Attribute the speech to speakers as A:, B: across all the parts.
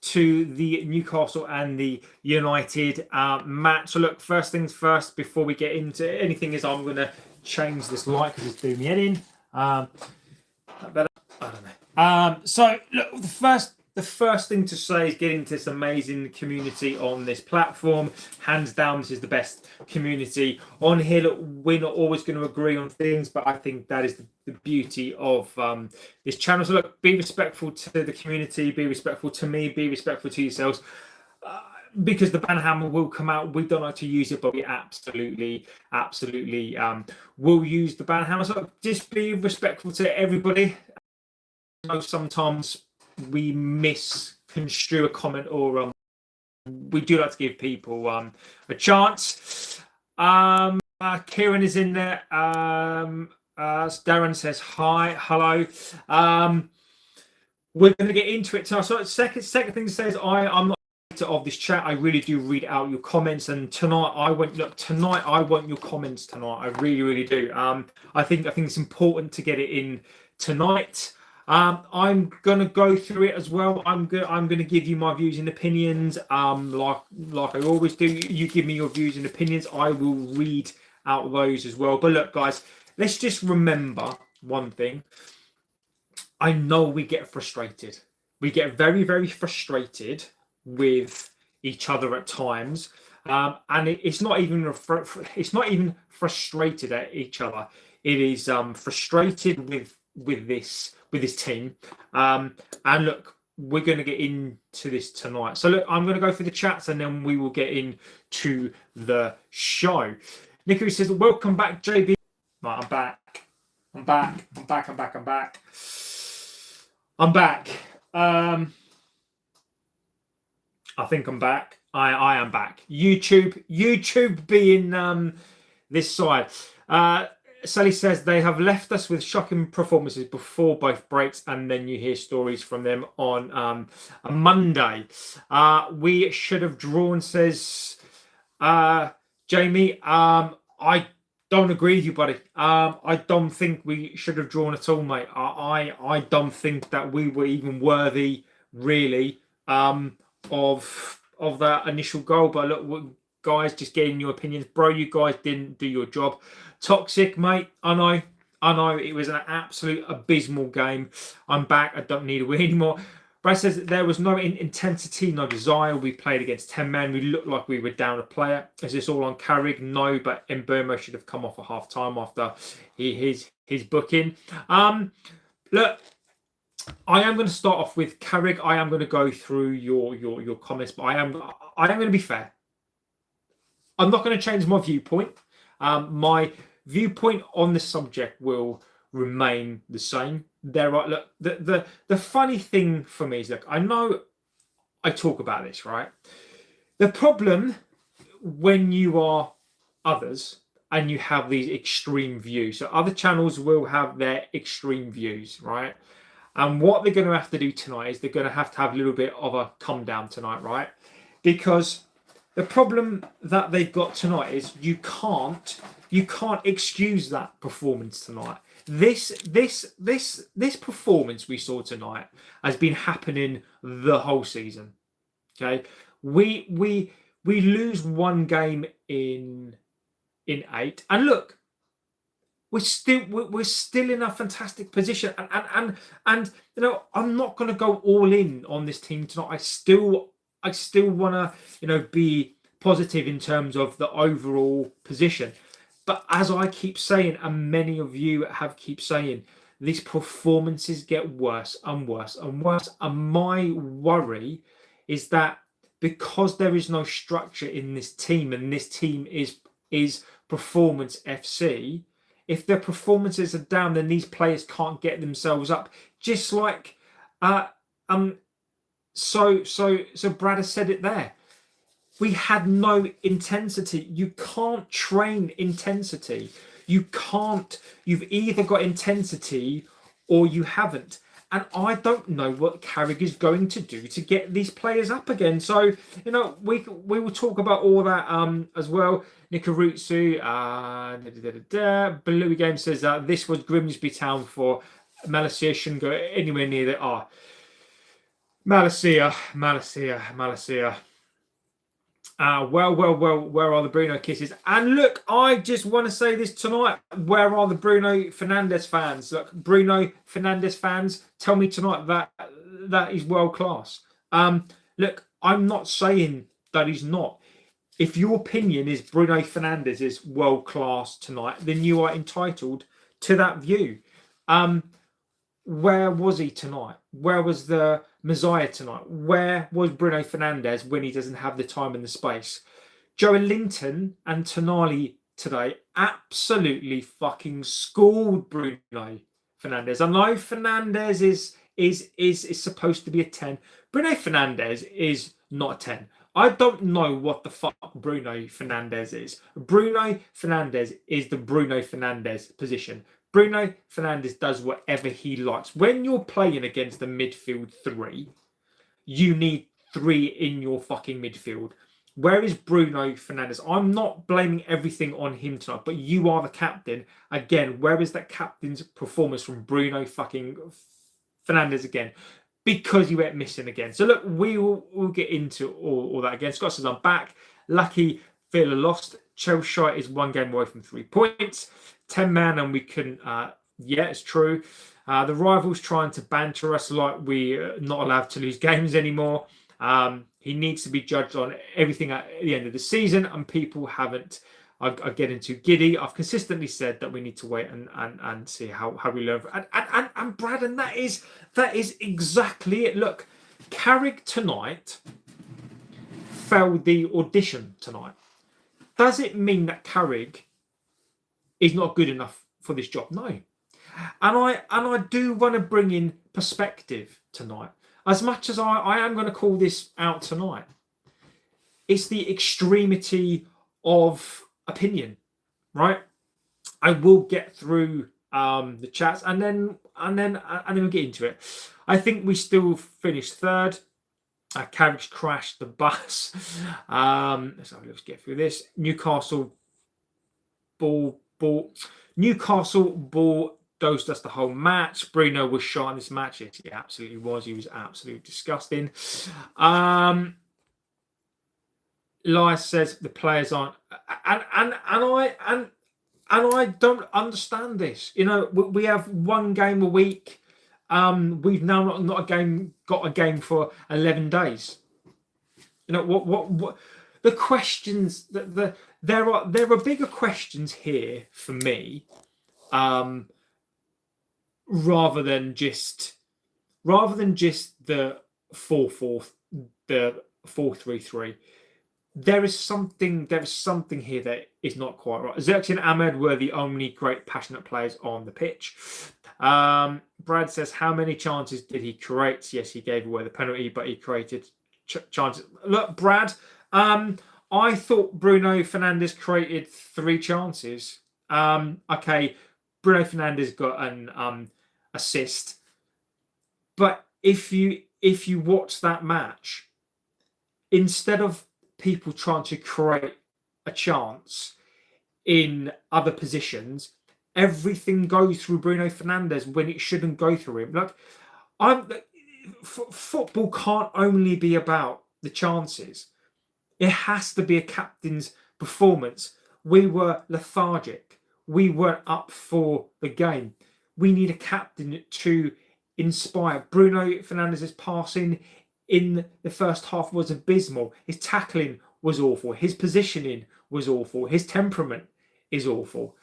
A: to the Newcastle and the United match. So look, first things first, before we get into anything, is I'm going to change this light because it's doing me head in. Better? I don't know. So look, the first thing to say is get into this amazing community on this platform. Hands down, this is the best community on here. Look, we're not always going to agree on things, but I think that is the beauty of this channel. So look, be respectful to the community, be respectful to me, be respectful to yourselves. Because the banhammer will come out. We don't like to use it, but we absolutely will use the banhammer. So just be respectful to everybody. I know sometimes we misconstrue a comment, or we do like to give people a chance. Kieran is in there. Darren says hi, hello. We're going to get into it. So second thing to say is I'm not of this chat. I really do read out your comments, and tonight I want your comments tonight. I really do. I think it's important to get it in tonight. I'm gonna go through it as well. I'm gonna give you my views and opinions. Like I always do. You give me your views and opinions. I will read out those as well. But look, guys, let's just remember one thing. I know we get frustrated. We get very frustrated with each other at times, and it's not even frustrated at each other. It is frustrated with this team. And look, we're going to get into this tonight. So look, I'm going to go through the chats, and then we will get into the show. Nicky says, "Welcome back, JB." Right, I'm back. I think I'm back. I am back. YouTube being this side. Sally says they have left us with shocking performances before both breaks, and then you hear stories from them on a Monday. We should have drawn, says Jamie. I don't agree with you, buddy. I don't think we should have drawn at all, mate. I don't think that we were even worthy, really, of that initial goal. But look, guys, just getting your opinions, bro. You guys didn't do your job. Toxic, mate. I know it was an absolute abysmal game. I'm back. I don't need a win anymore. Brad says that there was no intensity, no desire. We played against 10 men. We looked like we were down a player. Is this all on Carrick? No, but Mbeumo should have come off at half time after his booking. Look, I am going to start off with Carrick. I am going to go through your comments, but I am going to be fair. I'm not going to change my viewpoint. My viewpoint on the subject will remain the same. Look, the funny thing for me is, look, I know I talk about this, right? The problem when you are others and you have these extreme views. So other channels will have their extreme views, right? And what they're going to have to do tonight is they're going to have a little bit of a come down tonight, right? Because the problem that they've got tonight is you can't excuse that performance tonight. This performance we saw tonight has been happening the whole season. Okay, we lose one game in 8, and look, we're still in a fantastic position. And you know, I'm not going to go all in on this team tonight. I still want to be positive in terms of the overall position. But as I keep saying, and many of you have keep saying, these performances get worse and worse and worse. And my worry is that because there is no structure in this team, and this team is performance FC, if their performances are down, then these players can't get themselves up. Just like so Brad has said it there. We had no intensity. You can't train intensity. You've either got intensity or you haven't. And I don't know what Carrick is going to do to get these players up again. So, we will talk about all that as well. Nikarutsu, Baloo Game says that this was Grimsby Town for Malacia. Shouldn't go anywhere near that. Malacia. Well, where are the Bruno kisses? And look, I just want to say this tonight. Where are the Bruno Fernandes fans? Look, Bruno Fernandes fans, tell me tonight that is world class. Look, I'm not saying that he's not. If your opinion is Bruno Fernandes is world class tonight, then you are entitled to that view. Where was he tonight? Where was the Messiah tonight? Where was Bruno Fernandes when he doesn't have the time and the space? Joe Linton and Tonali today absolutely fucking schooled Bruno Fernandes. I know Fernandes is supposed to be a 10. Bruno Fernandes is not a 10. I don't know what the fuck Bruno Fernandes is. Bruno Fernandes is the Bruno Fernandes position. Bruno Fernandes does whatever he likes. When you're playing against the midfield three, you need three in your fucking midfield. Where is Bruno Fernandes? I'm not blaming everything on him tonight, but you are the captain. Again, where is that captain's performance from Bruno fucking Fernandes again? Because he went missing again. So look, we'll get into all that again. Scott says, I'm back. Lucky Villa lost. Chelsea is 1 game away from 3 points. 10 man and we couldn't. Yeah, it's true. The rivals trying to banter us like we're not allowed to lose games anymore. He needs to be judged on everything at the end of the season, and people haven't. I get into giddy. I've consistently said that we need to wait and see how we learn. And Brad, and that is exactly it. Look, Carrick tonight failed the audition tonight. Does it mean that Carrick is not good enough for this job? No. And I do want to bring in perspective tonight. As much as I am going to call this out tonight, it's the extremity of opinion, right? I will get through the chats and then we'll get into it. I think we still finished third. Carrick's crashed the bus. Let's get through this. Newcastle ball dosed us the whole match. Bruno was shot in this match. Yes, he absolutely was. He was absolutely disgusting. Elias says the players aren't, and I don't understand this. You know, we have 1 game a week. We've now not got a game for 11 days. You know what the questions that there are bigger questions here for me, rather than just the 4-4, the 4-3-3. There is something here that is not quite right. Xerxes and Ahmed were the only great passionate players on the pitch. Brad says, how many chances did he create? Yes, he gave away the penalty, but he created chances. Look, Brad, I thought Bruno Fernandes created 3 chances. Okay, Bruno Fernandes got an assist, but if you watch that match, instead of people trying to create a chance in other positions, everything goes through Bruno Fernandes when it shouldn't go through him. Football can't only be about the chances. It has to be a captain's performance. We were lethargic. We weren't up for the game. We need a captain to inspire. Bruno Fernandes' passing in the first half was abysmal. His tackling was awful. His positioning was awful. His temperament is awful.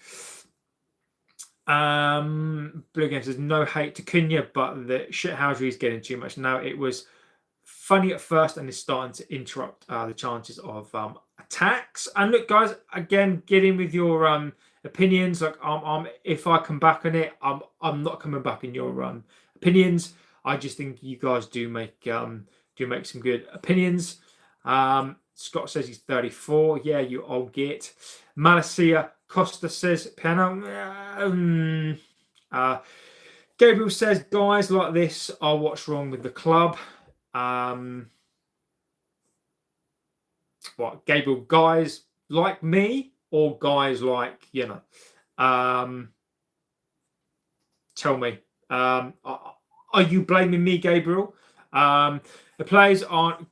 A: Blue Game says, no hate to Cunha, but the shithousery is getting too much. Now, it was funny at first and it's starting to interrupt the chances of attacks. And look, guys, again, get in with your opinions. Like, if I come back on it, I'm not coming back in your opinions. I just think you guys do make some good opinions. Scott says he's 34. Yeah, you old git. Malacia Costa says piano. Gabriel says guys like this are what's wrong with the club. What, Gabriel, guys like me or guys like, you know? Tell me. Are you blaming me, Gabriel? The players aren't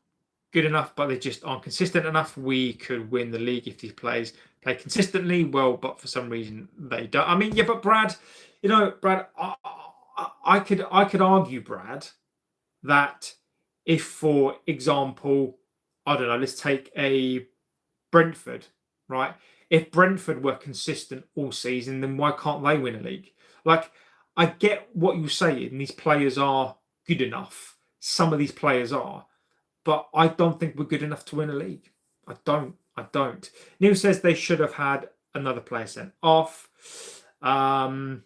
A: good enough, but they just aren't consistent enough. We could win the league if these players play consistently well, but for some reason they don't. I mean, yeah, but Brad, Brad, I could argue, Brad, that if, for example, I don't know, let's take a Brentford, right? If Brentford were consistent all season, then why can't they win a league? Like, I get what you're saying. These players are good enough. Some of these players are, but I don't think we're good enough to win a league. I don't. Neil says they should have had another player sent off. One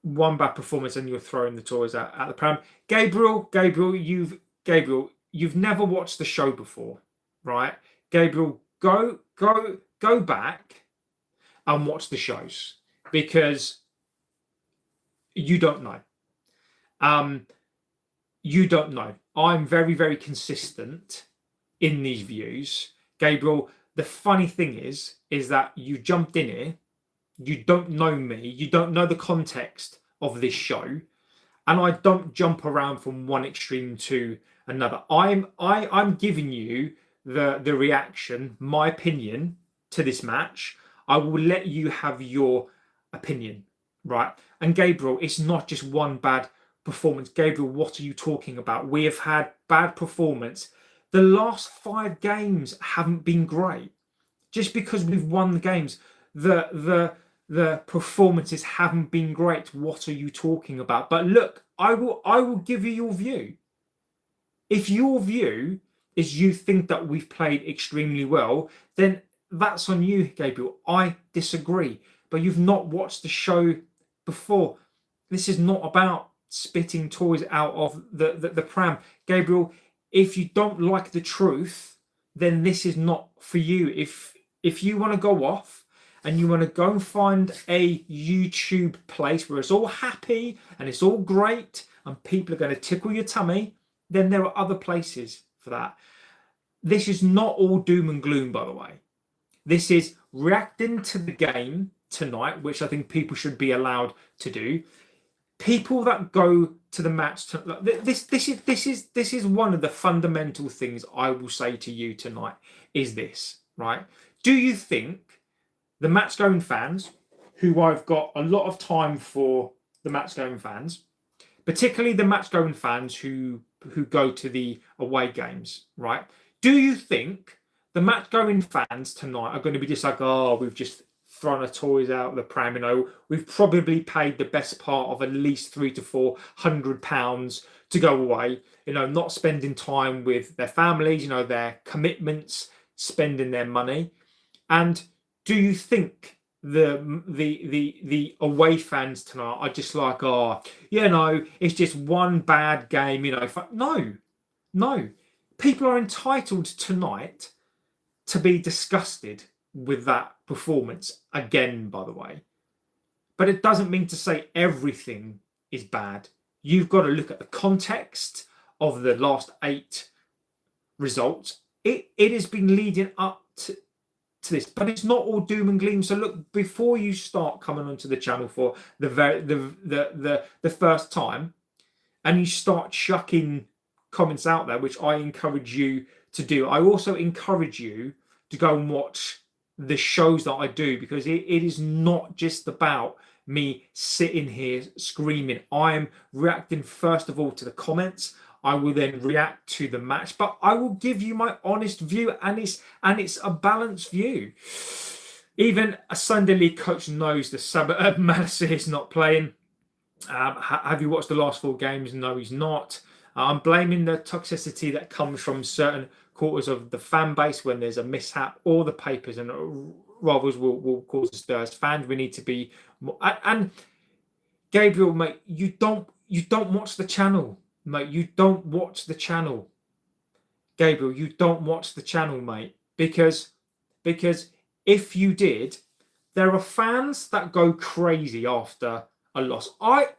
A: bad performance and you're throwing the toys at the pram. Gabriel, you've never watched the show before, right? Gabriel, go back and watch the shows because you don't know. You don't know. I'm very, very consistent in these views. Gabriel, the funny thing is that you jumped in here. You don't know me. You don't know the context of this show. And I don't jump around from one extreme to another. I'm giving you the reaction, my opinion to this match. I will let you have your opinion, right? And Gabriel, it's not just one bad performance. Gabriel, what are you talking about? We have had bad performance. The last 5 games haven't been great. Just because we've won the games, the performances haven't been great. What are you talking about? But look, I will give you your view. If your view is you think that we've played extremely well, then that's on you, Gabriel. I disagree. But you've not watched the show before. This is not about spitting toys out of the pram. Gabriel, if you don't like the truth, then this is not for you. If you want to go off and you want to go and find a YouTube place where it's all happy and it's all great and people are going to tickle your tummy, then there are other places for that. This is not all doom and gloom, by the way. This is reacting to the game tonight, which I think people should be allowed to do. People that go to the match, this is one of the fundamental things I will say to you tonight is this, right? Do you think the match-going fans, who I've got a lot of time for the match-going fans, particularly the match-going fans who go to the away games, right? Do you think the match-going fans tonight are going to be just like, oh, we've just thrown our toys out of the pram, we've probably paid the best part of at least £300 to £400 to go away, not spending time with their families, their commitments, spending their money. And do you think the away fans tonight are just like, oh, it's just one bad game, No. People are entitled tonight to be disgusted with that performance again, by the way. But it doesn't mean to say everything is bad. You've got to look at the context of the last 8 results. It has been leading up to this, but it's not all doom and gloom. So look, before you start coming onto the channel for the first time, and you start chucking comments out there, which I encourage you to do, I also encourage you to go and watch the shows that I do, because it is not just about me sitting here screaming. I am reacting first of all to the comments. I will then react to the match, but I will give you my honest view, and it's a balanced view. Even a Sunday League coach knows the Malacia is not playing. Have you watched the last 4 games? No, he's not. I'm blaming the toxicity that comes from certain quarters of the fan base when there's a mishap, or the papers and rivals will cause a stir. As fans, we need to be more. And Gabriel, mate, you don't watch the channel, mate. You don't watch the channel, Gabriel. You don't watch the channel, mate, because if you did, there are fans that go crazy after a loss. I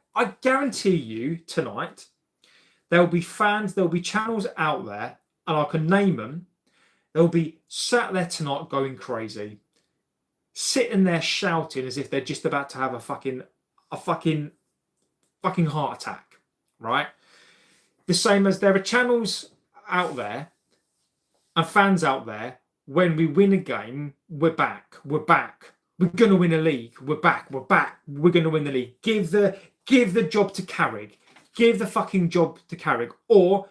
A: guarantee you tonight, there'll be fans, there'll be channels out there, and I can name them. They'll be sat there tonight going crazy, sitting there shouting as if they're just about to have a fucking heart attack, right? The same as there are channels out there and fans out there. When we win a game, we're back. We're back. We're going to win a league. We're back. We're back. We're going to win the league. Give the job to Carrick. Give the fucking job to Carrick. Or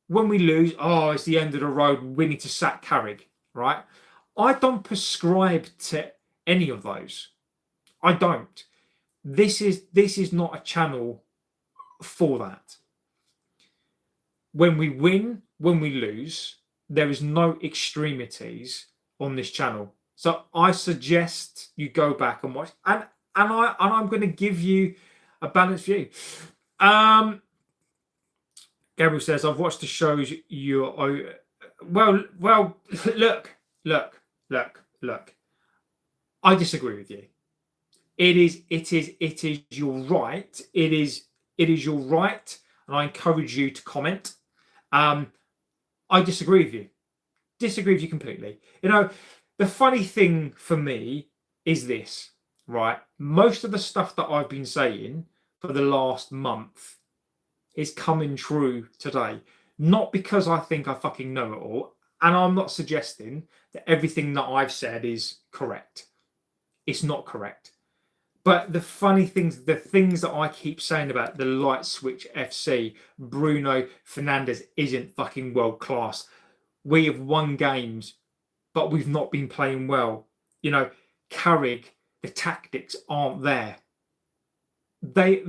A: when we lose, oh, it's the end of the road. We need to sack Carrick, right? I don't prescribe to any of those. I don't. This is not a channel for that. When we win, when we lose, there is no extremities on this channel. So I suggest you go back and watch, and I'm going to give you a balanced view. Gabriel says, I've watched the shows. Well. Look. I disagree with you. It is your right. It is your right, and I encourage you to comment. I disagree with you. Disagree with you completely. You know, the funny thing for me is this, right? Most of the stuff that I've been saying for the last month is coming true today. Not because I think I fucking know it all, and I'm not suggesting that everything that I've said is correct. It's not correct. But the funny things, the things that I keep saying about the light switch FC, Bruno Fernandes isn't fucking world class. We have won games, but we've not been playing well. You know, Carrick, the tactics aren't there. They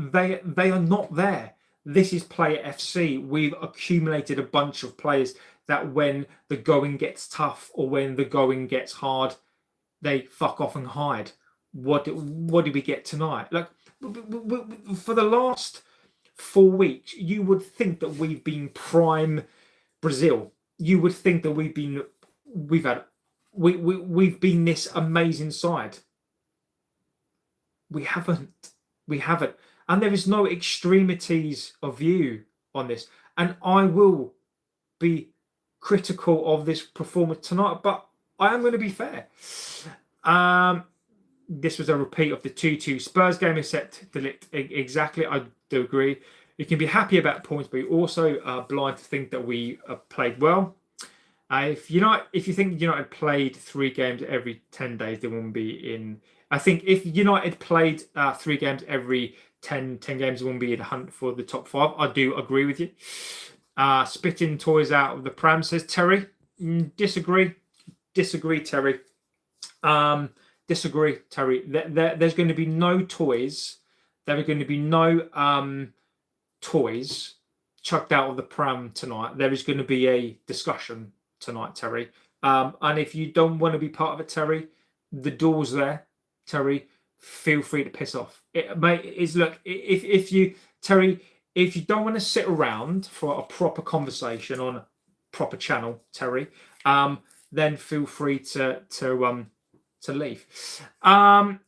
A: are not there. This is player FC. We've accumulated a bunch of players that when the going gets tough or when the going gets hard, they fuck off and hide. What did we get tonight? Like, for the last 4 weeks, you would think that we've been prime Brazil. You would think that we've been this amazing side. We haven't, and there is no extremities of view on this. And I will be critical of this performance tonight, but I am going to be fair. This was a repeat of the 2-2 Spurs game is set to lit. Exactly, I do agree. You can be happy about points, but you're also blind to think that we played well. If you think United played 3 games every 10 days, they won't be in. I think if United played 3 games every 10 games, they won't be in a hunt for the top 5. I do agree with you. Spitting toys out of the pram, says Terry. Disagree, Terry. Disagree, Terry. There's going to be no toys. There are going to be no toys chucked out of the pram tonight. There is going to be a discussion tonight, Terry. And if you don't want to be part of it, Terry, the door's there, Terry. Feel free to piss off. Look, if you don't want to sit around for a proper conversation on a proper channel, Terry, then feel free to leave.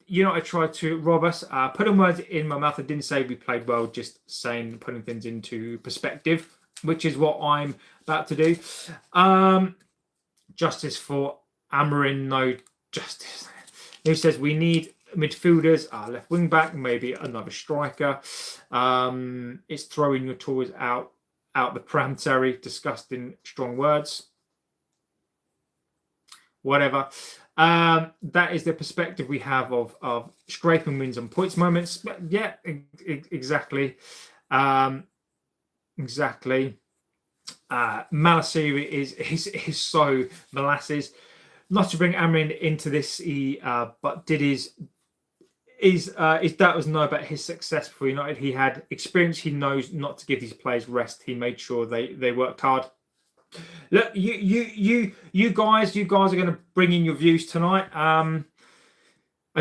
A: United tried to rob us, putting words in my mouth. I didn't say we played well, just saying, putting things into perspective, which is what I'm about to do. Justice for Amarin, no justice. Who says we need midfielders, left wing back, maybe another striker. It's throwing your toys out the pram, Terry. Disgusting, strong words. Whatever. That is the perspective we have of scraping wins and points moments. But yeah, exactly. Exactly. Malasiri is so molasses. Not to bring Amarin into this, but did his dad was know about his success for United. He had experience. He knows not to give these players rest. He made sure they worked hard. Look, you guys are going to bring in your views tonight. I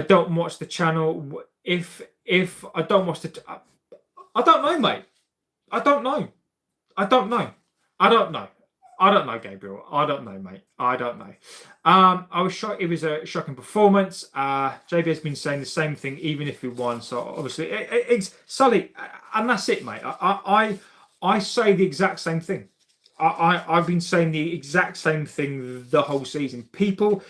A: don't watch the channel. If I don't watch I don't know, mate. I don't know, Gabriel. I don't know, mate. I don't know. I was shocked. It was a shocking performance. JB has been saying the same thing, even if we won. So obviously, it's Sully, and that's it, mate. I say the exact same thing. I've been saying the exact same thing the whole season. People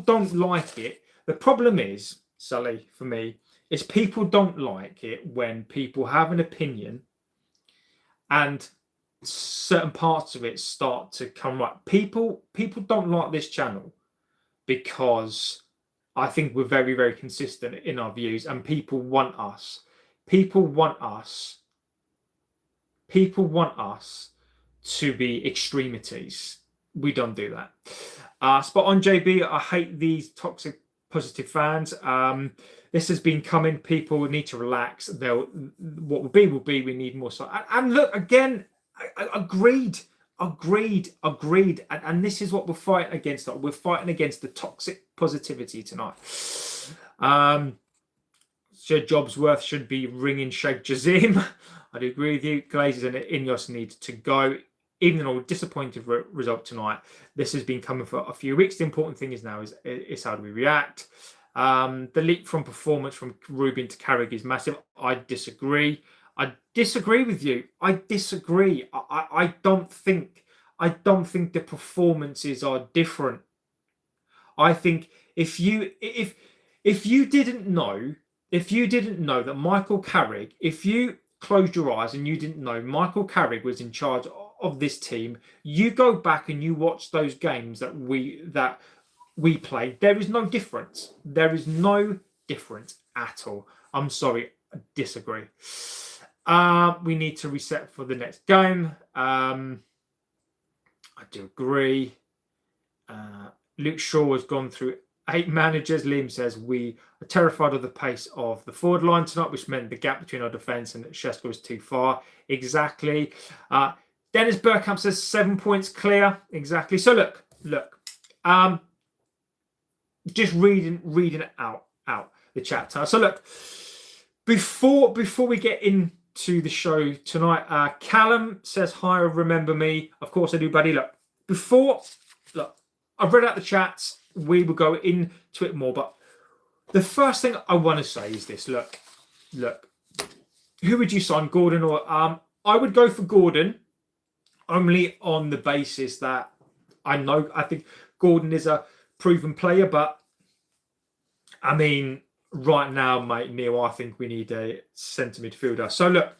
A: don't like it. The problem is, Sully, for me, is people don't like it when people have an opinion and certain parts of it start to come right. People don't like this channel because I think we're very, very consistent in our views, and people want us to be extremities. We don't do that. Spot on, JB. I hate these toxic positive fans. This has been coming. People need to relax. What will be will be. We need more. And look again. Agreed. And this is what we're fighting against. We're fighting against the toxic positivity tonight. So Jobsworth should be ringing Sheikh Jazim. I do agree with you. Glazers and Ineos need to go. Even though a disappointing result tonight, this has been coming for a few weeks. The important thing is now is how do we react. The leap from performance from Rubin to Carrick is massive. I disagree. I disagree with you. I disagree. I don't think the performances are different. I think if you didn't know that Michael Carrick, if you closed your eyes and you didn't know Michael Carrick was in charge of this team, you go back and you watch those games that we played. There is no difference. There is no difference at all. I'm sorry, I disagree. We need to reset for the next game. I do agree. Luke Shaw has gone through 8 managers. Liam says we are terrified of the pace of the forward line tonight, which meant the gap between our defence and Shesko was too far. Exactly. Dennis Burkamp says 7 points clear. Exactly. So look. Just reading out the chat. So look, before we get into the show tonight, Callum says hi. Remember me? Of course I do, buddy. Look, I've read out the chats. We will go into it more, but the first thing I want to say is this. Look. Who would you sign, Gordon or I would go for Gordon, only on the basis that I think Gordon is a proven player, but I mean, right now, mate, Neil, I think we need a centre midfielder. So look,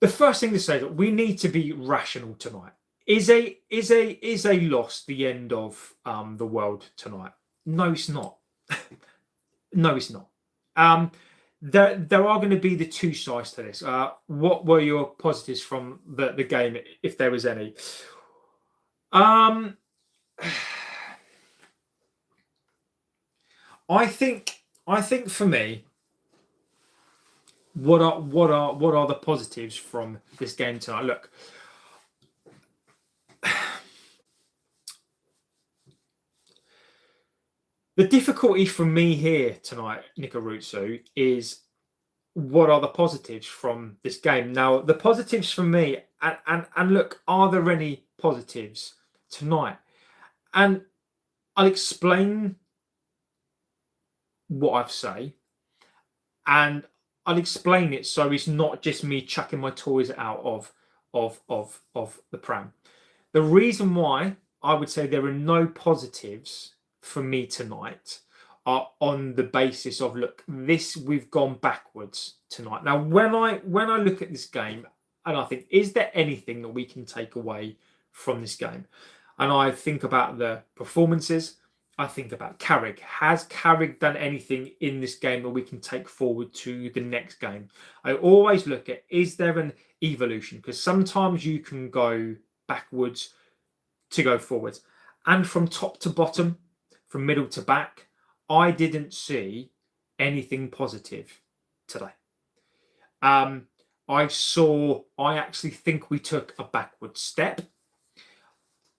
A: the first thing to say that we need to be rational tonight. Is a loss the end of the world tonight? No, it's not. No, it's not. There are going to be the two sides to this. What were your positives from the game, if there was any? I think for me, what are the positives from this game tonight? Look, the difficulty for me here tonight, Nikarutsu, is what are the positives from this game? Now, the positives for me, and look, are there any positives tonight? And I'll explain what I've say, and I'll explain it so it's not just me chucking my toys out of the pram. The reason why I would say there are no positives for me tonight are on the basis of, look, we've gone backwards tonight. Now, when I look at this game and I think, is there anything that we can take away from this game? And I think about the performances. I think about Carrick. Has Carrick done anything in this game that we can take forward to the next game? I always look at, is there an evolution? Because sometimes you can go backwards to go forwards. And from top to bottom, from middle to back, I didn't see anything positive today. I actually think we took a backward step.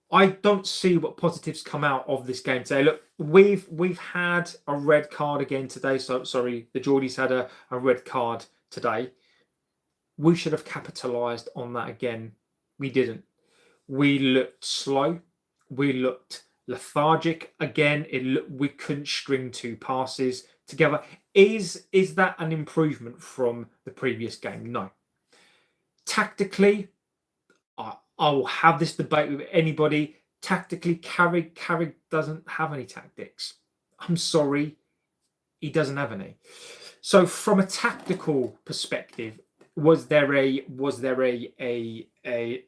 A: I don't see what positives come out of this game today. Look, we've had a red card again today. So sorry, the Geordies had a red card today. We should have capitalised on that again. We didn't. We looked slow. We looked lethargic again. We couldn't string 2 passes together. Is that an improvement from the previous game? No. Tactically, I will have this debate with anybody. Tactically, Carrick doesn't have any tactics. I'm sorry, he doesn't have any. So from a tactical perspective,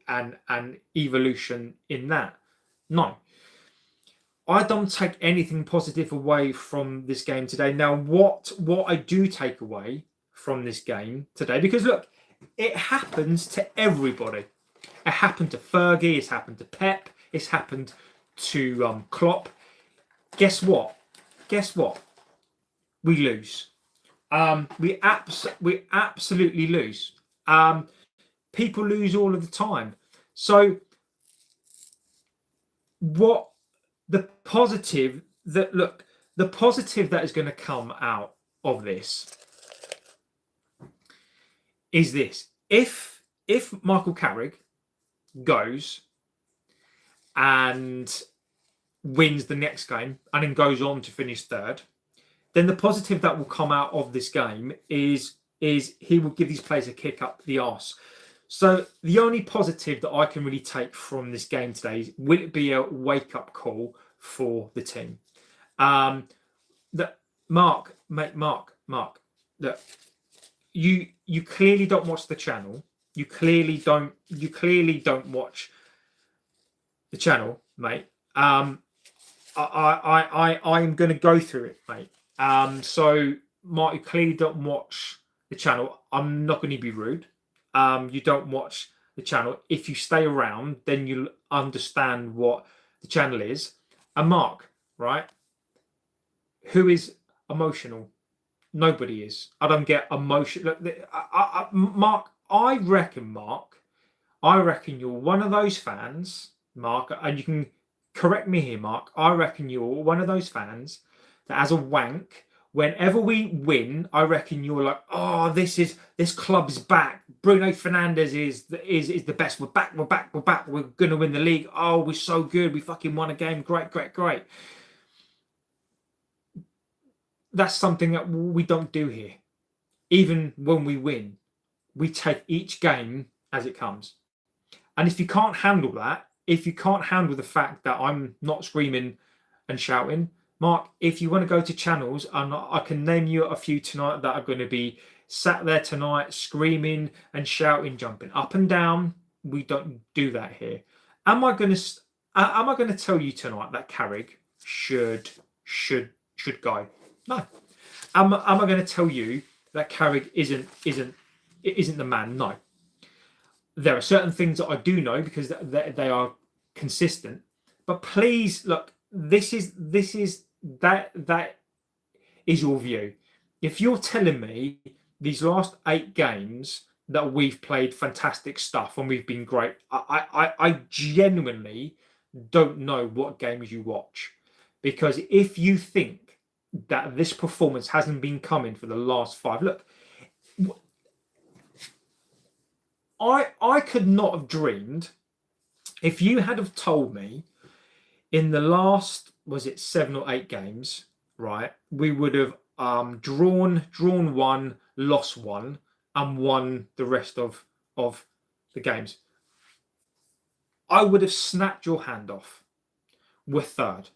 A: an evolution in that? No. I don't take anything positive away from this game today. Now, what I do take away from this game today, because look, it happens to everybody. It happened to Fergie. It's happened to Pep. It's happened to Klopp. Guess what? We lose. We absolutely lose. People lose all of the time. So what the positive that is going to come out of this is this. If Michael Carrick goes and wins the next game and then goes on to finish third, then the positive that will come out of this game is he will give these players a kick up the arse. So the only positive that I can really take from this game today is, will it be a wake-up call for the team? That Mark, look, you clearly don't watch the channel. You clearly don't watch the channel, mate. I'm going to go through it, mate. So Mark, you clearly don't watch the channel. I'm not going to be rude. You don't watch the channel. If you stay around, then you'll understand what the channel is. And Mark, right? Who is emotional? Nobody is. I don't get emotion. Look, Mark, I reckon you're one of those fans, Mark, and you can correct me here, Mark. I reckon you're one of those fans that as a wank, whenever we win, I reckon you're like, oh, this club's back. Bruno Fernandes is the best. We're back. We're gonna win the league. Oh, we're so good. We fucking won a game. Great. That's something that we don't do here. Even when we win, we take each game as it comes. And if you can't handle that, if you can't handle the fact that I'm not screaming and shouting, Mark, if you want to go to channels, I can name you a few tonight that are going to be sat there tonight screaming and shouting, jumping up and down. We don't do that here. Am I going to tell you tonight that Carrick should go? No. Am I going to tell you that Carrick isn't the man? No. There are certain things that I do know because they are consistent. But please look, that is your view. If you're telling me these last 8 games that we've played fantastic stuff and we've been great, I genuinely don't know what games you watch. Because if you think that this performance hasn't been coming for the last 5, look, I could not have dreamed if you had have told me in the last, was it 7 or 8 games, right? We would have drawn 1, lost 1, and won the rest of the games. I would have snapped your hand off. We're third.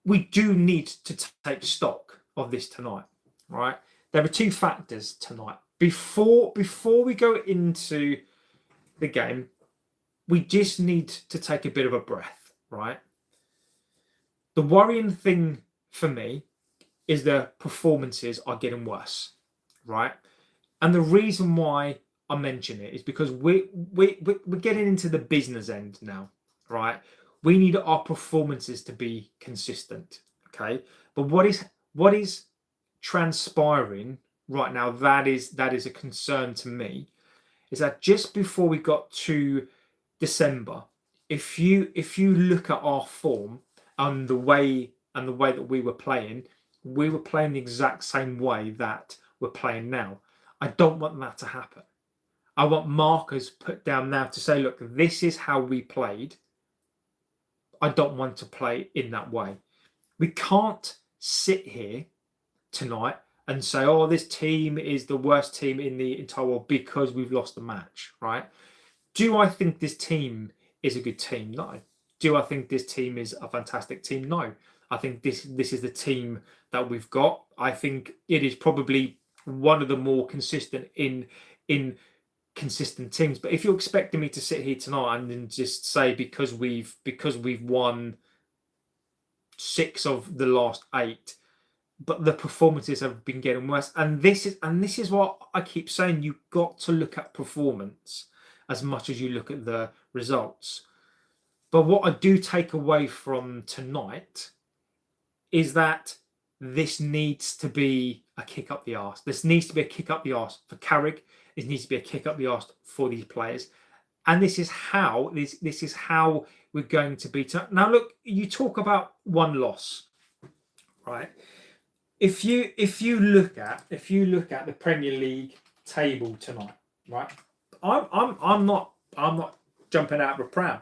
A: We do need to take stock of this tonight, right? There are 2 factors tonight. Before we go into the game, we just need to take a bit of a breath, right? The worrying thing for me is the performances are getting worse, right? And the reason why I mention it is because we're getting into the business end now, right? We need our performances to be consistent, okay? But what is transpiring right now, that is a concern to me, is that just before we got to December, if you look at our form and the way that we were playing the exact same way that we're playing now. I don't want that to happen. I want markers put down now to say, look, this is how we played. I don't want to play in that way. We can't sit here tonight and say, oh, this team is the worst team in the entire world because we've lost the match, right? Do I think this team is a good team? No. Do I think this team is a fantastic team? No. I think this is the team that we've got. I think it is probably one of the more consistent in in consistent teams. But if you're expecting me to sit here tonight and then just say because we've won 6 of the last 8, but the performances have been getting worse, and this is what I keep saying, you've got to look at performance as much as you look at the results. But what I do take away from tonight is that this needs to be a kick up the arse. This needs to be a kick up the arse for Carrick. It needs to be a kick up the arse for these players. And this is how we're going to beat up. Now, look, you talk about one loss, right? If you look at the Premier League table tonight, right? I'm not jumping out of a pram.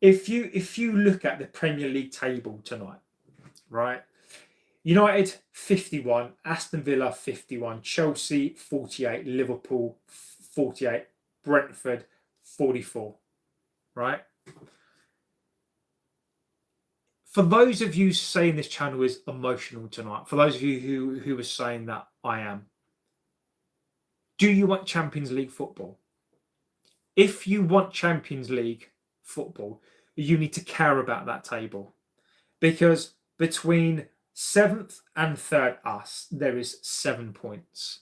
A: If you look at the Premier League table tonight, right? United 51, Aston Villa 51, Chelsea 48, Liverpool 48, Brentford 44, right? For those of you saying this channel is emotional tonight, for those of you who are saying that I am, do you want Champions League football? If you want Champions League football, you need to care about that table, because between 7th and 3rd us, there is 7 points.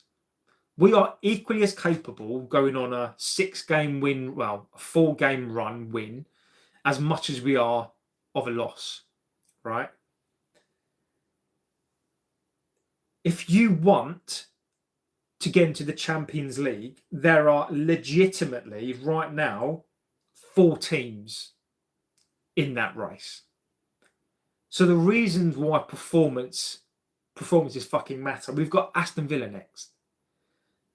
A: We are equally as capable going on a 6-game win, well, a 4-game run win, as much as we are of a loss, right? If you want to get into the Champions League, there are legitimately right now 4 teams in that race. So the reasons why performances fucking matter. We've got Aston Villa next.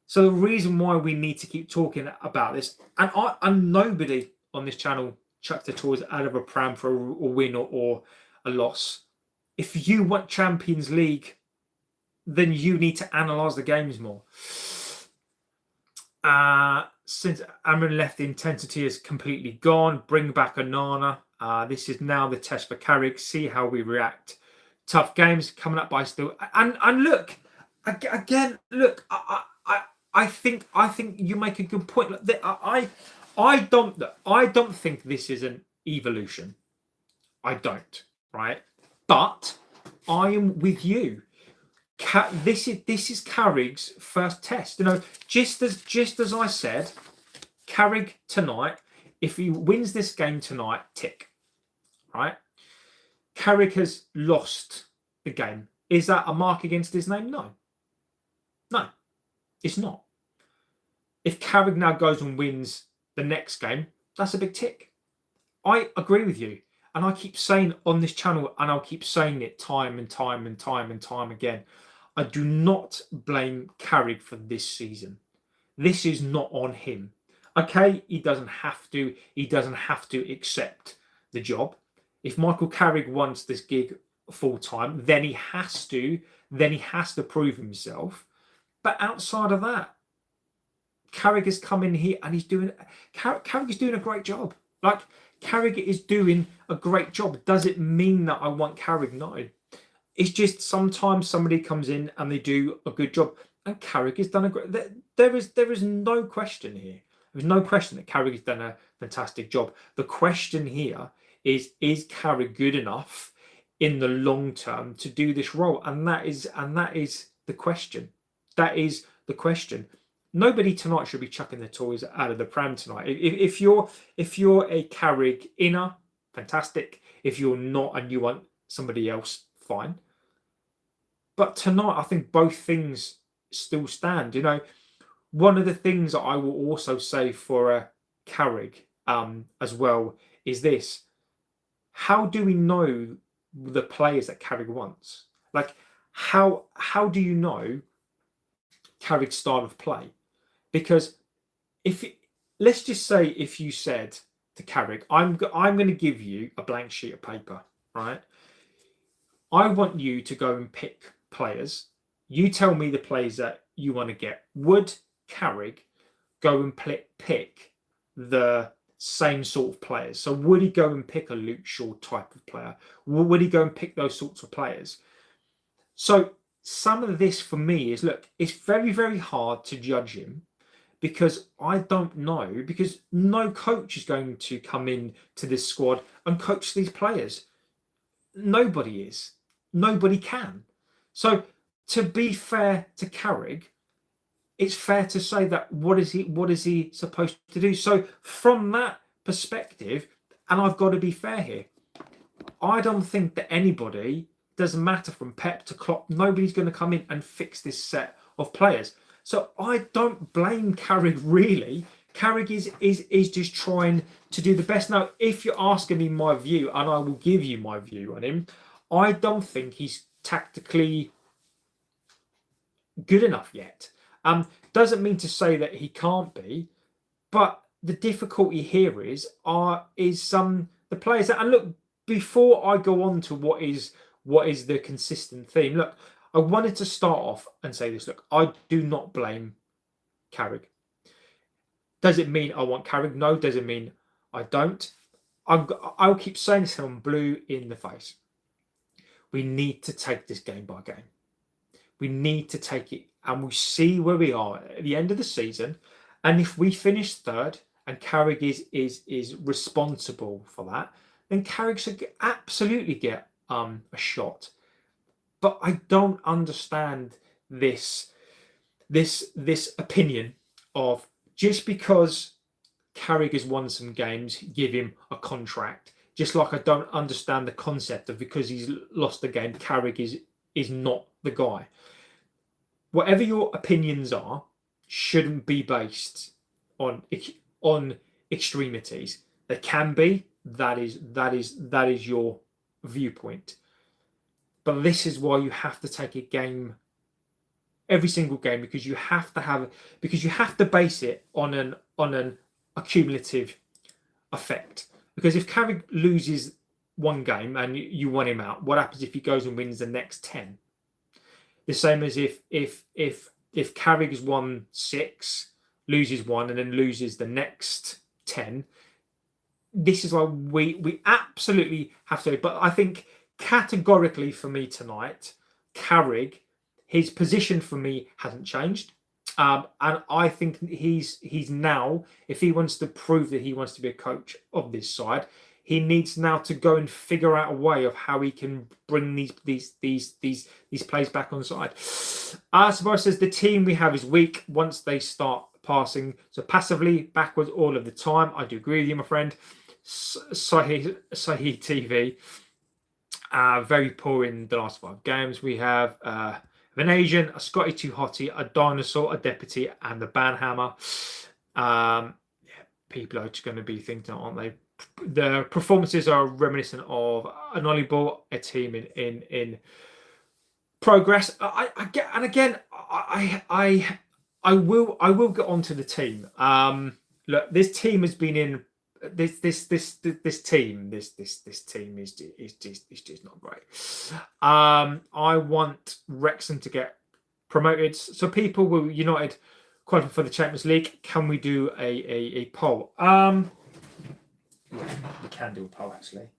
A: So the reason why we need to keep talking about this, and nobody on this channel chucked the toys out of a pram for a win or a loss. If you want Champions League, then you need to analyse the games more. Since Amrin left, the intensity is completely gone. Bring back Onana. This is now the test for Carrick. See how we react. Tough games coming up by still. And look, again, look. I think you make a good point. I don't think this is an evolution. I don't, right? But I am with you. This is Carrick's first test. You know, just as I said, Carrick tonight, if he wins this game tonight, tick. Right? Carrick has lost the game. Is that a mark against his name? No. No, it's not. If Carrick now goes and wins the next game, that's a big tick. I agree with you. And I keep saying on this channel, and I'll keep saying it time and time and time and time again, I do not blame Carrick for this season. This is not on him. Okay, he doesn't have to accept the job. If Michael Carrick wants this gig full time, then he has to prove himself. But outside of that, Carrick has come in here and Carrick is doing a great job. Like, Carrick is doing a great job. Does it mean that I want Carrick? No. It's just sometimes somebody comes in and they do a good job, and Carrick has done a great. There is no question here. There's no question that Carrick has done a fantastic job. The question here is Carrick good enough in the long term to do this role? And that is the question. That is the question. Nobody tonight should be chucking their toys out of the pram tonight. If you're a Carrick inner, fantastic. If you're not and you want somebody else, fine. But tonight, I think both things still stand. You know, one of the things that I will also say for Carrick as well is this: how do we know the players that Carrick wants? Like, how do you know Carrick's style of play? Because let's just say if you said to Carrick, I'm going to give you a blank sheet of paper, right? I want you to go and pick players. You tell me the players that you want to get. Would Carrick go and pick the same sort of players? So would he go and pick a Luke Shaw type of player? Would he go and pick those sorts of players? So some of this for me is, look, it's very, very hard to judge him because I don't know, because no coach is going to come in to this squad and coach these players. Nobody is. Nobody can. So to be fair to Carrick, it's fair to say that what is he supposed to do? So from that perspective, and I've got to be fair here, I don't think that anybody, doesn't matter from Pep to Klopp, nobody's going to come in and fix this set of players. So I don't blame Carrick really. Carrick is just trying to do the best. Now, if you're asking me my view, and I will give you my view on him, I don't think he's tactically good enough yet. Doesn't mean to say that he can't be, but the difficulty here is the players that, and look, before I go on to what is the consistent theme, look, I wanted to start off and say this. Look, I do not blame Carrick. Does it mean I want Carrick? No. Does it mean I don't? I'll keep saying this till I'm blue in the face. We need to take this game by game. We need to take it, and we see where we are at the end of the season. And if we finish third, and Carrick is responsible for that, then Carrick should absolutely get a shot. But I don't understand this opinion of just because Carrick has won some games, give him a contract. Just like I don't understand the concept of because he's lost the game, Carrick is not the guy. Whatever your opinions are, shouldn't be based on extremities. They can be. That is your viewpoint. But this is why you have to take a game, every single game, because you have to base it on an accumulative effect. Because if Carrick loses one game and you want him out, what happens if he goes and wins the next 10? The same as if Carrick has won 6, loses 1, and then loses the next 10. This is why we absolutely have to. But I think categorically for me tonight, Carrick, his position for me hasn't changed. And I think he's now, if he wants to prove that he wants to be a coach of this side, he needs now to go and figure out a way of how he can bring these players back on side. Sabah says the team we have is weak once they start passing, so passively backwards all of the time. I do agree with you, my friend. Sahih TV, very poor in the last 5 games. We have an Asian, a Scotty Too Hottie, a dinosaur, a deputy, and the Banhammer. People are just going to be thinking, aren't they? The performances are reminiscent of an Ollie a team in progress. I will get onto the team. Look, this team has been in this team is just not great. I want Wrexham to get promoted. So people will United qualify for the Champions League. Can we do a poll? We can do a poll actually.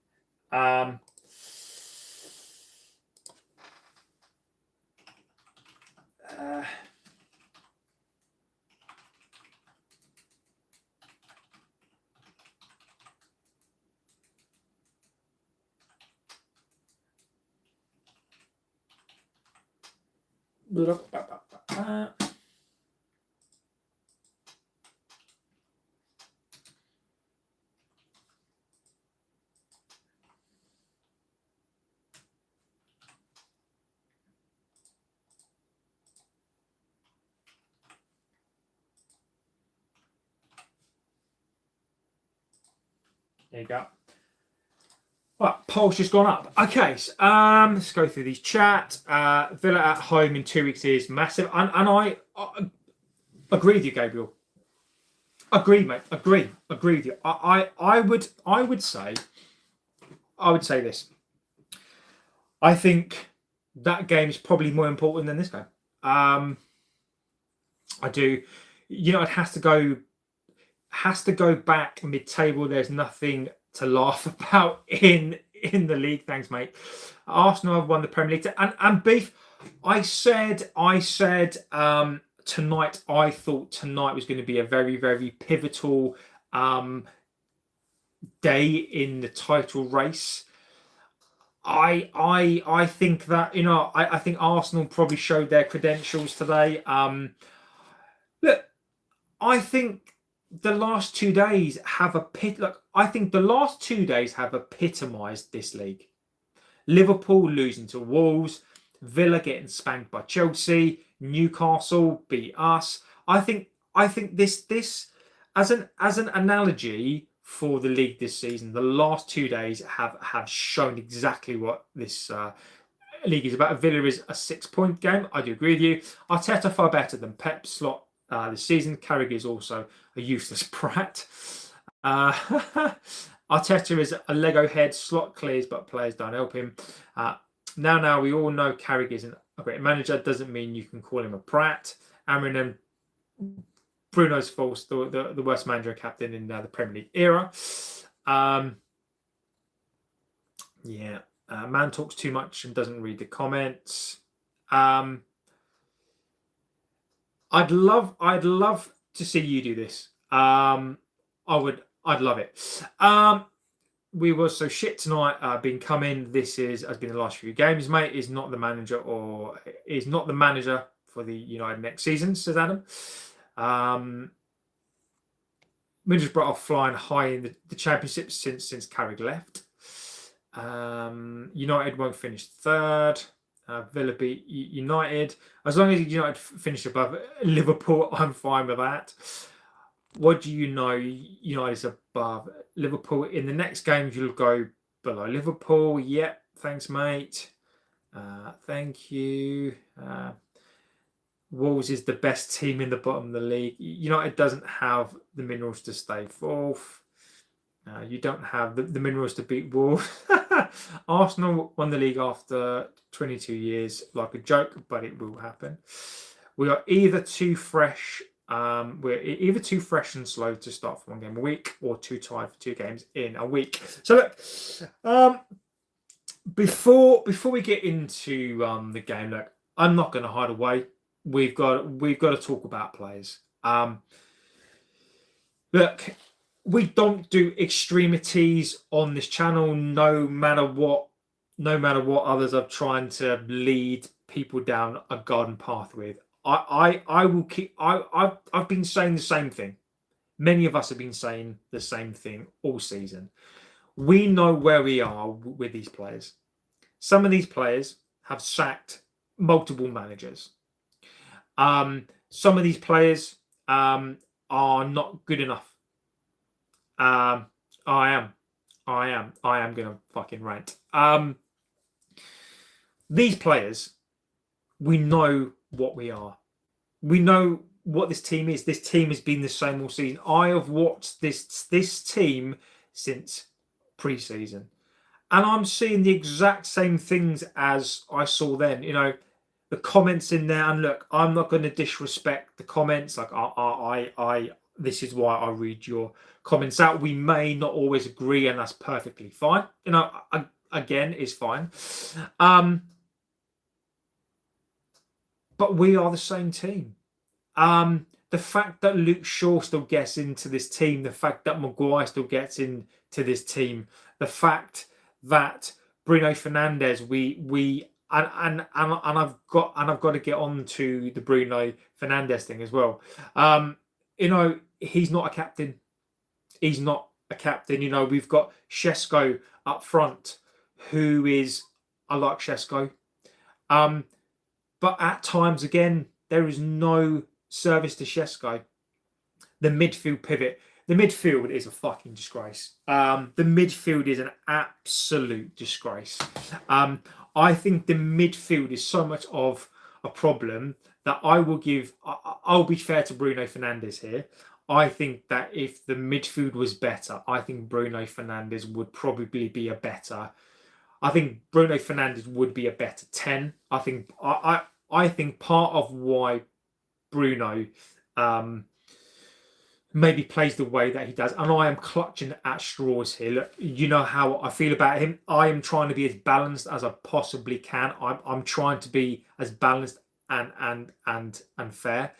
A: There you go. Right, poll's just gone up. Okay, so, let's go through these chat. Villa at home in 2 weeks is massive, and I agree with you, Gabriel. Agree, mate. Agree with you. I would say this. I think that game is probably more important than this game. I do. It has to go back mid-table. There's nothing to laugh about in the league. Thanks, mate. Arsenal have won the Premier League, and beef. I said tonight, I thought tonight was going to be a very, very pivotal day in the title race. I think that, I think Arsenal probably showed their credentials today. Look, I think the last 2 days have epitomised this league. Liverpool losing to Wolves, Villa getting spanked by Chelsea, Newcastle beat us. I think this as an analogy for the league this season, the last 2 days have shown exactly what this league is about. Villa is a 6-point game. I do agree with you. Arteta far better than Pep slot this season. Carrick is also a useless prat. Arteta is a Lego head. Slot clears, but players don't help him. Now we all know Carrick isn't a great manager. Doesn't mean you can call him a prat. Amrin, Bruno's false, the worst manager and captain in the Premier League era. Man talks too much and doesn't read the comments. I'd love to see you do this. I'd love it. We were so shit tonight. Been coming. This has been the last few games, mate. Is not the manager for the United next season, says Adam. Middlesbrough are flying high in the championship since Carrick left. United won't finish third. Villa beat United. As long as United finish above Liverpool, I'm fine with that. What do you know? United's above Liverpool. In the next games, you'll go below Liverpool. Yep. Thanks, mate. Thank you. Wolves is the best team in the bottom of the league. United doesn't have the minerals to stay fourth. You don't have the minerals to beat Wolves. Arsenal won the league after 22 years, like a joke, but it will happen. We are either too fresh. We're either too fresh and slow to start for one game a week, or too tired for 2 games in a week. So look, before we get into the game, look, I'm not going to hide away. We've got to talk about players. Look, we don't do extremities on this channel, no matter what others are trying to lead people down a garden path with. I will keep. I've been saying the same thing. Many of us have been saying the same thing all season. We know where we are with these players. Some of these players have sacked multiple managers. Some of these players are not good enough. I am gonna fucking rant. These players, we know what we are. We know what this team is. This team has been the same all season. I have watched this team since pre-season, and I'm seeing the exact same things as I saw then. The comments in there, and look, I'm not going to disrespect the comments. Like I this is why I read your comments out. We may not always agree, and that's perfectly fine. Again, is fine. But we are the same team. The fact that Luke Shaw still gets into this team, the fact that Maguire still gets into this team, the fact that Bruno Fernandes, and I've got to get on to the Bruno Fernandes thing as well. He's not a captain. He's not a captain. We've got Shesko up front, who is, I like Shesko. But at times, again, there is no service to Shesko. The midfield pivot. The midfield is a fucking disgrace. The midfield is an absolute disgrace. I think the midfield is so much of a problem that I'll be fair to Bruno Fernandes here. I think that if the midfield was better, I think Bruno Fernandes would probably be a better. I think Bruno Fernandes would be a better 10. I think part of why Bruno maybe plays the way that he does, and I am clutching at straws here. Look, you know how I feel about him. I am trying to be as balanced as I possibly can. I'm trying to be as balanced and fair.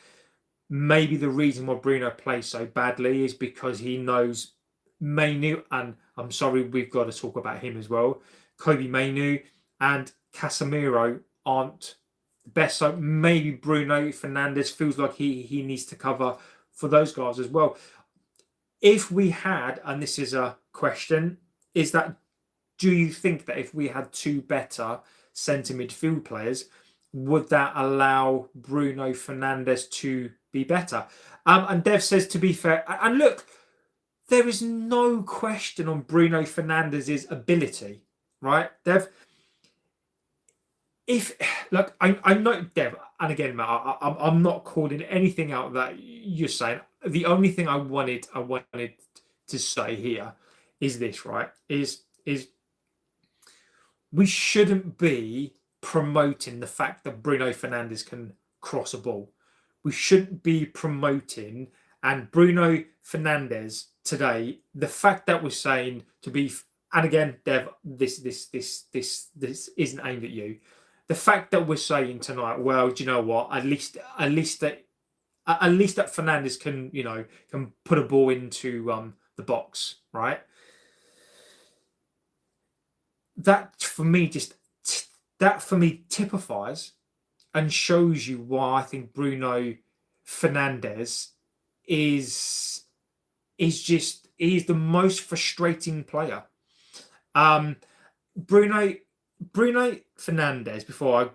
A: maybe the reason why Bruno plays so badly is because he knows Mainu, and I'm sorry, we've got to talk about him as well. Kobe Mainu and Casemiro aren't the best, so maybe Bruno Fernandes feels like he needs to cover for those guys as well. If we had, and this is a question, is that, do you think that if we had two better centre midfield players, would that allow Bruno Fernandes to be better? And Dev says, to be fair, and look, there is no question on Bruno Fernandes' ability, right, Dev? I know, Dev, and again, Matt, I'm not calling anything out that you're saying. The only thing I wanted to say here is this, right? Is we shouldn't be promoting the fact that Bruno Fernandes can cross a ball. We shouldn't be promoting, and Bruno Fernandes today, the fact that we're saying to be, and again, Dev, this isn't aimed at you. The fact that we're saying tonight, well, do you know what? At least that Fernandes can put a ball into the box, right? That for me typifies and shows you why I think Bruno Fernandes is the most frustrating player. Bruno Fernandes. Before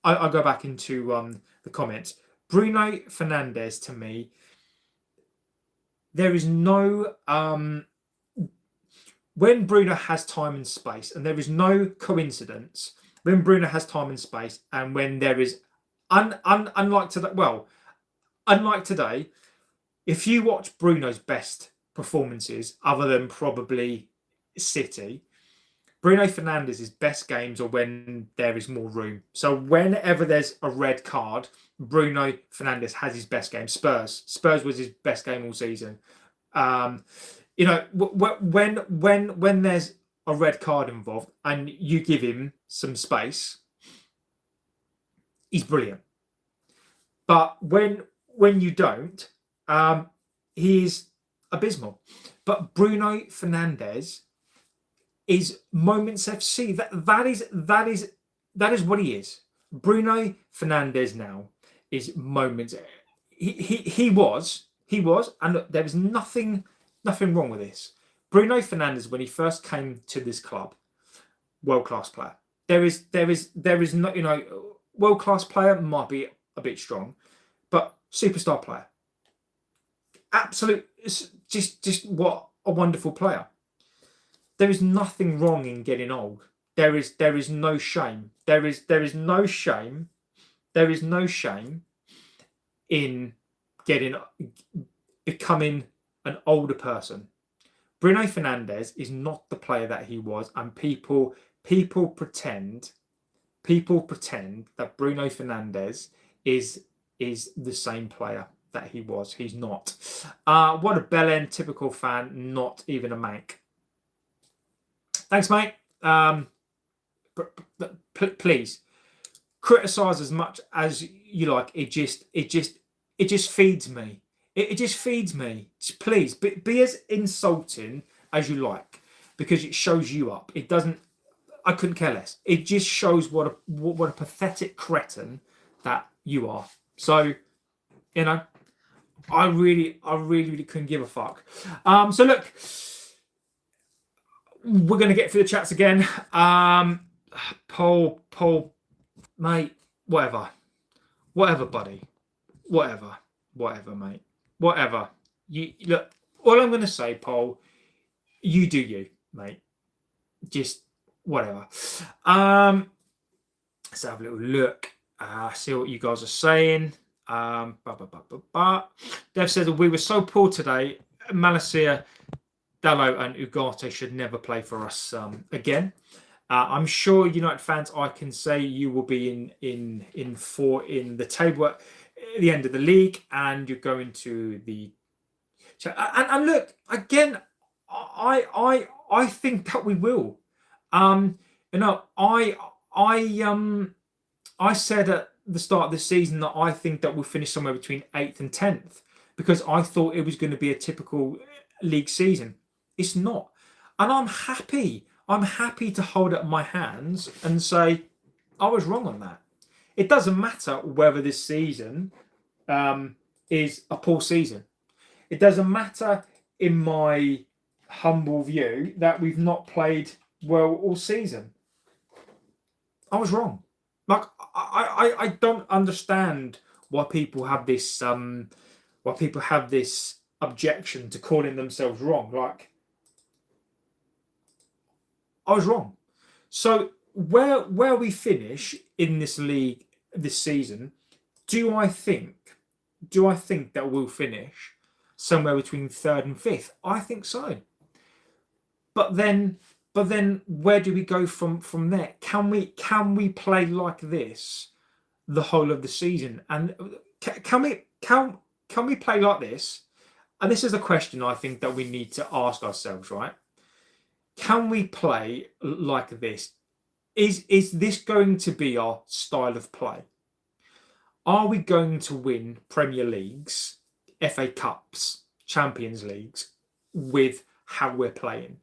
A: I go back into the comments, Bruno Fernandes, to me, there is no when Bruno has time and space, and there is no coincidence when Bruno has time and space, and when there is unlike today, if you watch Bruno's best performances, other than probably City, Bruno Fernandes' best games are when there is more room. So whenever there's a red card, Bruno Fernandes has his best game. Spurs was his best game all season. When there's a red card involved and you give him some space, he's brilliant. But when you don't, he's abysmal. But Bruno Fernandes is Moments FC. That is what he is. Bruno Fernandes now is Moments. He was, and look, there was nothing wrong with this. Bruno Fernandes, when he first came to this club, world-class player. There is no, world-class player might be a bit strong, but superstar player. Absolute, just what a wonderful player. There is nothing wrong in getting old. There is no shame. There is no shame. There is no shame in becoming an older person. Bruno Fernandes is not the player that he was, and people pretend that Bruno Fernandes is the same player that he was. He's not. What a bell end, typical fan, not even a mank. Thanks, mate. Please criticize as much as you like. It just feeds me. It just feeds me. Just please be as insulting as you like, because it shows you up. It doesn't. I couldn't care less. It just shows what a pathetic cretin that you are. So, I really couldn't give a fuck. So look, we're gonna get through the chats again. Paul, mate, whatever, buddy, whatever, mate, whatever. You look. All I'm gonna say, Paul, you do you, mate. Just whatever. Let's have a little look. See what you guys are saying. Dev says we were so poor today. Malacia, Dallo, and Ugarte should never play for us again. I'm sure United fans, I can say you will be in the table at the end of the league, and you're going to the. And look again. I think that we will. I said at the start of the season that I think that we'll finish somewhere between 8th and 10th, because I thought it was going to be a typical league season. It's not. And I'm happy. I'm happy to hold up my hands and say, I was wrong on that. It doesn't matter whether this season is a poor season. It doesn't matter, in my humble view, that we've not played well all season. I was wrong. Like, I don't understand why people have this objection to calling themselves wrong. Like, I was wrong. So where we finish in this league this season, do I think that we'll finish somewhere between 3rd and 5th? I think so. But then where do we go from there? Can we play like this the whole of the season? And can we play like this? And this is a question I think that we need to ask ourselves, right? Can we play like this? Is this going to be our style of play? Are we going to win Premier Leagues, FA Cups, Champions Leagues with how we're playing?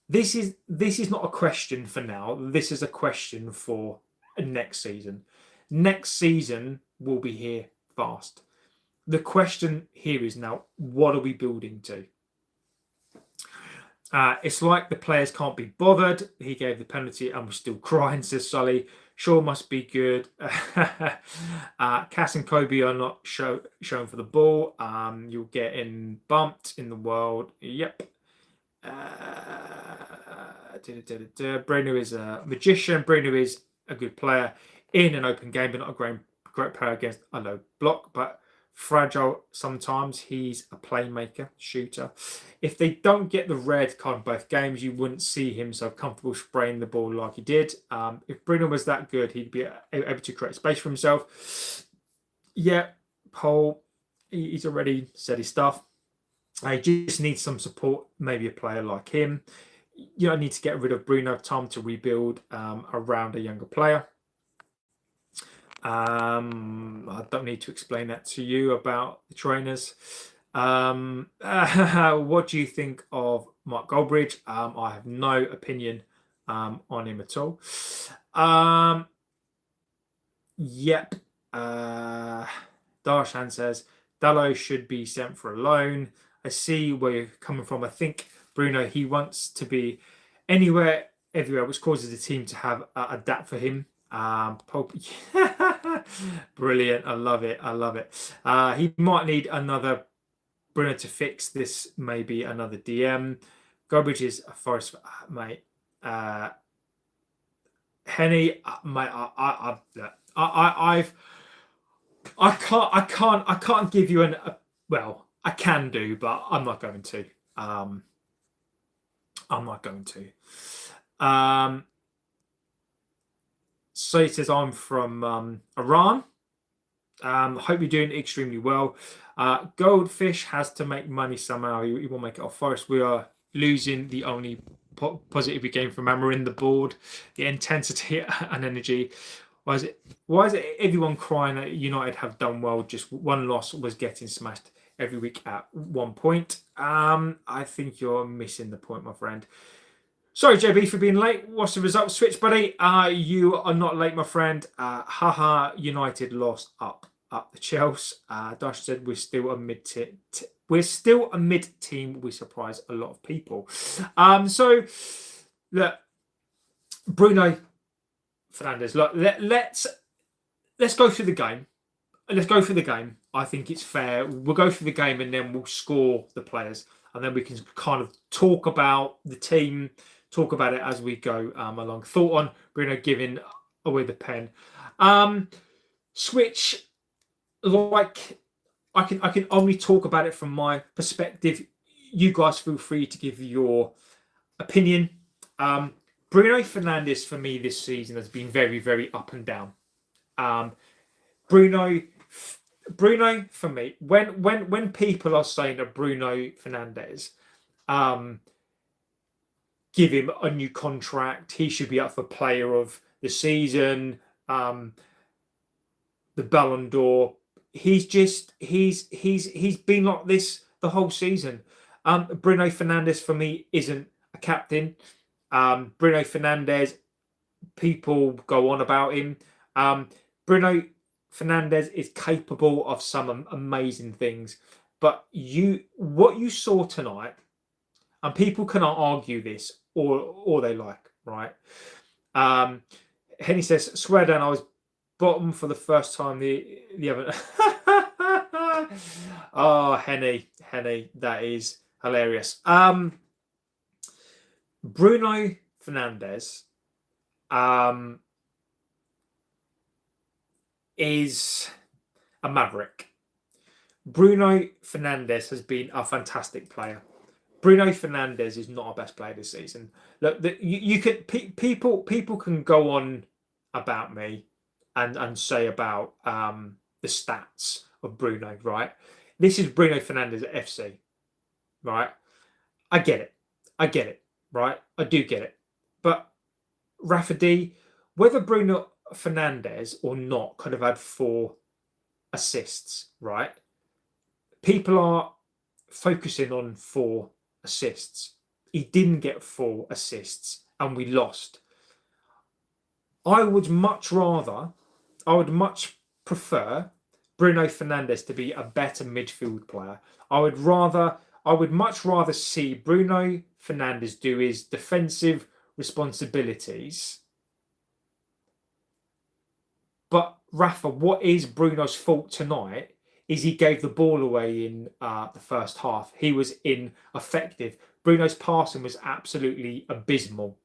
A: This is not a question for now. This is a question for next season. Next season will be here fast. The question here is now, what are we building to? It's like the players can't be bothered. He gave the penalty and was still crying, says Sully. Shaw must be good. Cass and Kobe are not shown for the ball. You'll get bumped in the world. Yep. Bruno is a magician. Bruno is a good player in an open game, but not a great player against a low block. But fragile sometimes. He's a playmaker, shooter. If they don't get the red card in both games, you wouldn't see him so comfortable spraying the ball like he did. If Bruno was that good, he'd be able to create space for himself. Yeah, Paul, he's already said his stuff. I just need some support, maybe a player like him. You don't need to get rid of Bruno. Time to rebuild around a younger player. I don't need to explain that to you about the trainers. What do you think of Mark Goldbridge? I have no opinion on him at all. Yep. Darshan says Dallo should be sent for a loan. I see where you're coming from. I think Bruno, he wants to be anywhere, everywhere, which causes the team to have adapt for him. Pope, brilliant. I love it. He might need another Bruno to fix this. Maybe another DM. Garbage is a forest, mate. Henny, mate. I can't give you well. I can do, but I'm not going to. So he says, I'm from Iran. Hope you're doing extremely well. Goldfish has to make money somehow. He will make it off Forest. We are losing the only positive we gain from hammering the board. The intensity and energy. Why is it everyone crying that United have done well? Just one loss was getting smashed every week at 1 point. I think you're missing the point, my friend. Sorry, JB, for being late. What's the result? Switch, buddy. You are not late, my friend. Haha, United lost up the Chelsea. Dash said we're still a mid team. We surprise a lot of people. So look, Bruno Fernandes. Look, let's go through the game. I think it's fair. We'll go through the game and then we'll score the players, and then we can kind of talk about the team, talk about it as we go along. Thought on Bruno giving away the pen. Switch, like I can only talk about it from my perspective. You guys feel free to give your opinion. Bruno Fernandes for me this season has been very, very up and down. Bruno for me, when people are saying that Bruno Fernandes, give him a new contract, he should be up for player of the season, the Ballon d'Or. He's been like this the whole season. Bruno Fernandes for me isn't a captain. Bruno Fernandes, people go on about him. Bruno Fernandes is capable of some amazing things, but what you saw tonight, and people cannot argue this or they like, right? Henny says, swear down, I was bottom for the first time the other. Oh, Henny, that is hilarious. Bruno Fernandes is a maverick. Bruno Fernandes has been a fantastic player. Bruno Fernandes is not our best player this season. Look, you can people can go on about me and say about the stats of Bruno, right? This is Bruno Fernandes at FC, right? I get it, right? I do get it. But Rafa D, whether Bruno Fernandes or not could have had 4 assists, right? People are focusing on 4 assists. He didn't get 4 assists and we lost. I would much prefer Bruno Fernandes to be a better midfield player. I would much rather see Bruno Fernandes do his defensive responsibilities. But Rafa, what is Bruno's fault tonight is he gave the ball away in the first half. He was ineffective. Bruno's passing was absolutely abysmal.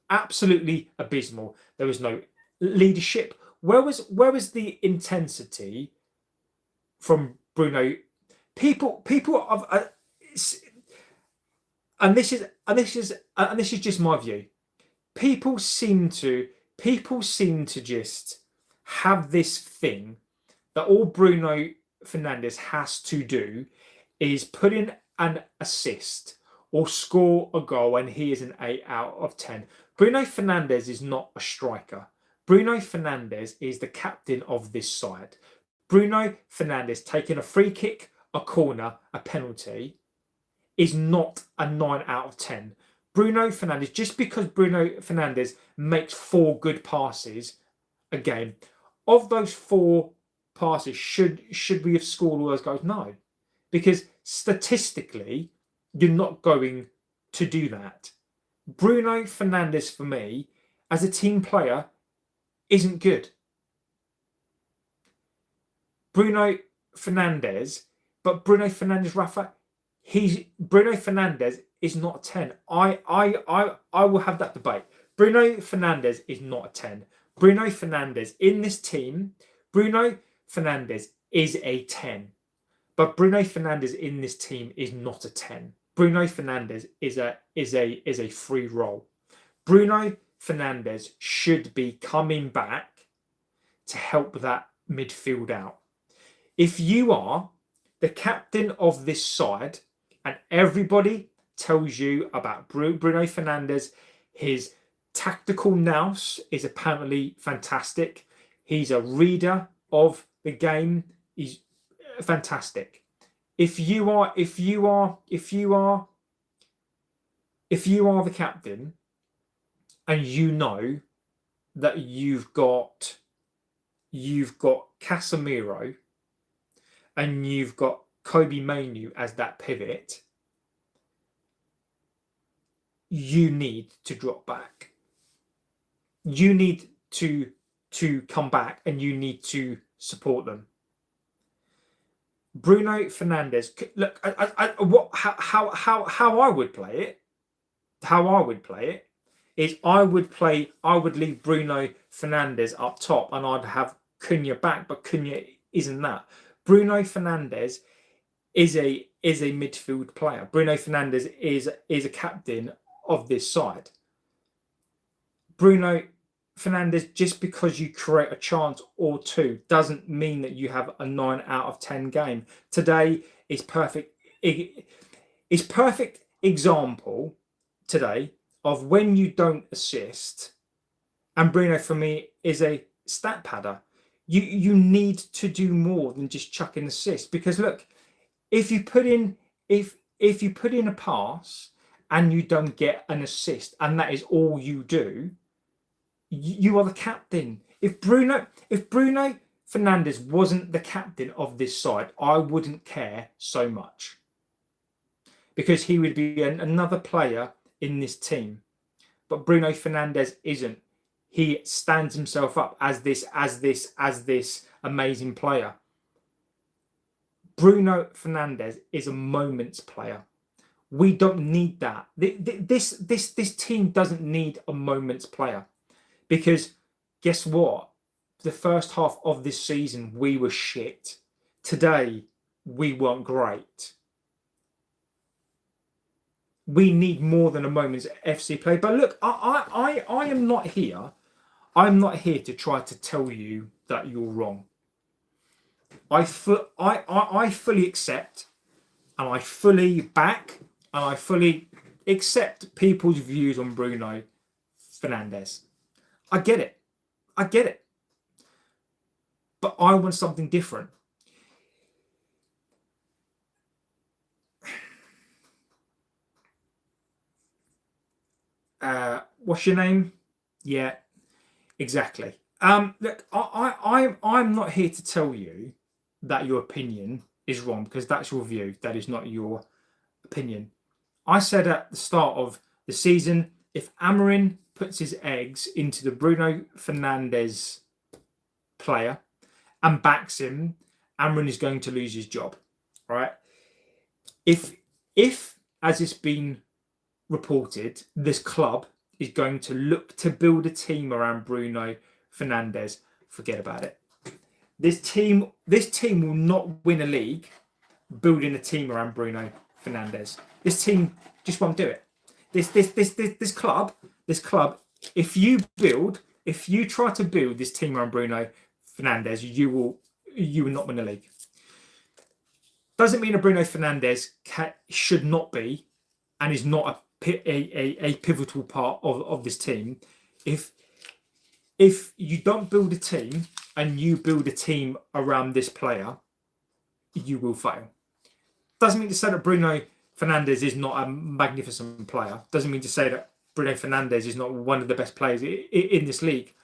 A: Absolutely abysmal. There was no leadership. Where was the intensity from Bruno? People of and this is just my view. People seem to just have this thing that all Bruno Fernandes has to do is put in an assist or score a goal and he is an 8 out of 10. Bruno Fernandes is not a striker. Bruno Fernandes is the captain of this side. Bruno Fernandes taking a free kick, a corner, a penalty is not a 9 out of 10. Bruno Fernandes, just because Bruno Fernandes makes 4 good passes a game, of those 4 passes, should we have scored all those goals? No, because statistically, you're not going to do that. Bruno Fernandes, for me, as a team player, isn't good. Bruno Fernandes, Rafa, Bruno Fernandes is not a 10. I will have that debate. Bruno Fernandes is not a 10. Bruno Fernandes in this team, Bruno Fernandes is a 10. But Bruno Fernandes in this team is not a 10. Bruno Fernandes is a free roll. Bruno Fernandes should be coming back to help that midfield out. If you are the captain of this side and everybody tells you about Bruno Fernandes, his tactical nous is apparently fantastic. He's a reader of the game. He's fantastic. If you are the captain and you know that you've got Casemiro and you've got Kobe Mainoo as that pivot, you need to drop back. You need to come back and you need to support them. Bruno Fernandes, look, how I would play it. How I would play it is I would leave Bruno Fernandes up top and I'd have Cunha back, but Cunha isn't that. Bruno Fernandes is a midfield player. Bruno Fernandes is a captain of this side. Bruno Fernandes, just because you create a chance or 2 doesn't mean that you have a 9 out of 10 game. Today is perfect. It's perfect example today of when you don't assist. And Bruno, for me, is a stat padder. You need to do more than just chuck in assists, because look, if you put in a pass and you don't get an assist and that is all you do, you are the captain. If Bruno Fernandes wasn't the captain of this side, I wouldn't care so much, because he would be another player in this team. But Bruno Fernandes isn't. He stands himself up as this amazing player. Bruno Fernandes is a moments player. We don't need that. This team doesn't need a moments player, because guess what? The first half of this season we were shit. Today we weren't great. We need more than a moments FC play. But look, I am not here. I'm not here to try to tell you that you're wrong. I fully accept, and I fully back, and I fully accept people's views on Bruno Fernandes. I get it. But I want something different. What's your name? Yeah, exactly. Look, I'm not here to tell you that your opinion is wrong, because that's your view. That is not your opinion. I said at the start of the season, if Amorim puts his eggs into the Bruno Fernandes player and backs him, Amorim is going to lose his job. Right? If as it's been reported, this club is going to look to build a team around Bruno Fernandes, forget about it. This team will not win a league building a team around Bruno Fernandes. This team just won't do it. This club, if you try to build this team around Bruno Fernandes, you will not win a league. Doesn't mean that Bruno Fernandes should not be and is not a pivotal part of this team. If you don't build a team and you build a team around this player, you will fail. Doesn't mean to say that Bruno Fernandes is not a magnificent player. Doesn't mean to say that Bruno Fernandes is not one of the best players in this league.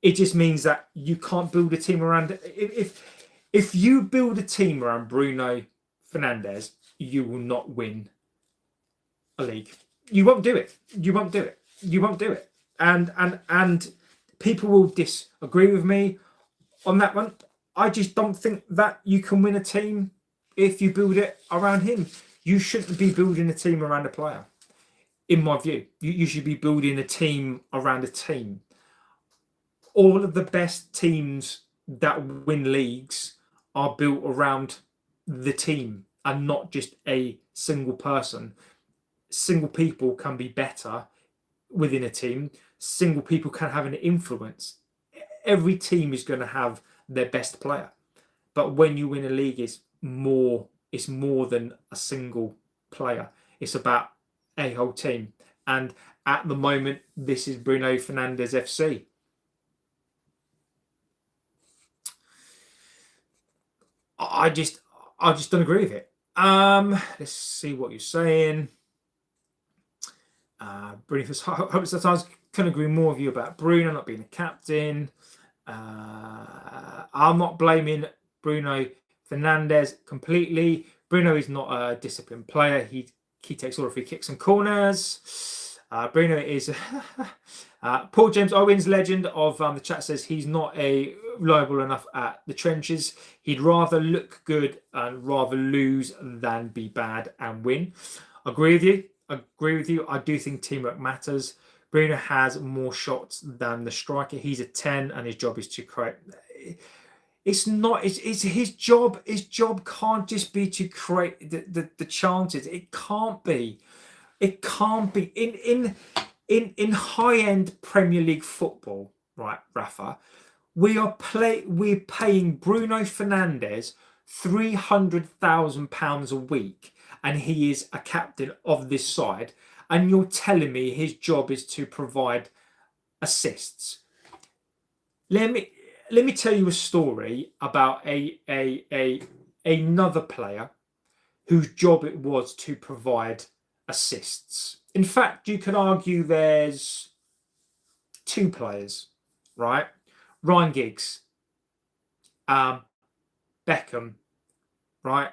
A: It just means that you can't build a team around. If you build a team around Bruno Fernandes, you will not win a league. You won't do it. And people will disagree with me on that one. I just don't think that you can win a team if you build it around him. You shouldn't be building a team around a player, in my view. You should be building a team around a team. All of the best teams that win leagues are built around the team and not just a single person. Single people can be better within a team. Single people can have an influence. Every team is going to have their best player, but when you win a league, it's more than a single player. It's about a whole team, and at the moment, this is Bruno Fernandes FC. I just don't agree with it. Let's see what you're saying. Bruno, hope sometimes can agree more with you about Bruno not being a captain. I'm not blaming Bruno Fernandes completely. Bruno is not a disciplined player. He takes all the free kicks and corners. Bruno is Paul James Owens, legend of the chat, says he's not reliable enough at the trenches. He'd rather look good and rather lose than be bad and win. Agree with you. I do think teamwork matters. Bruno has more shots than the striker. He's a 10 and his job is to create. It's his job. His job can't just be to create the chances. It can't be. In high-end Premier League football, right, Rafa? We're paying Bruno Fernandes £300,000 a week, and he is a captain of this side. And you're telling me his job is to provide assists? let me tell you a story about another player whose job it was to provide assists. In fact, you can argue there's two players, right? Ryan Giggs, Beckham, right?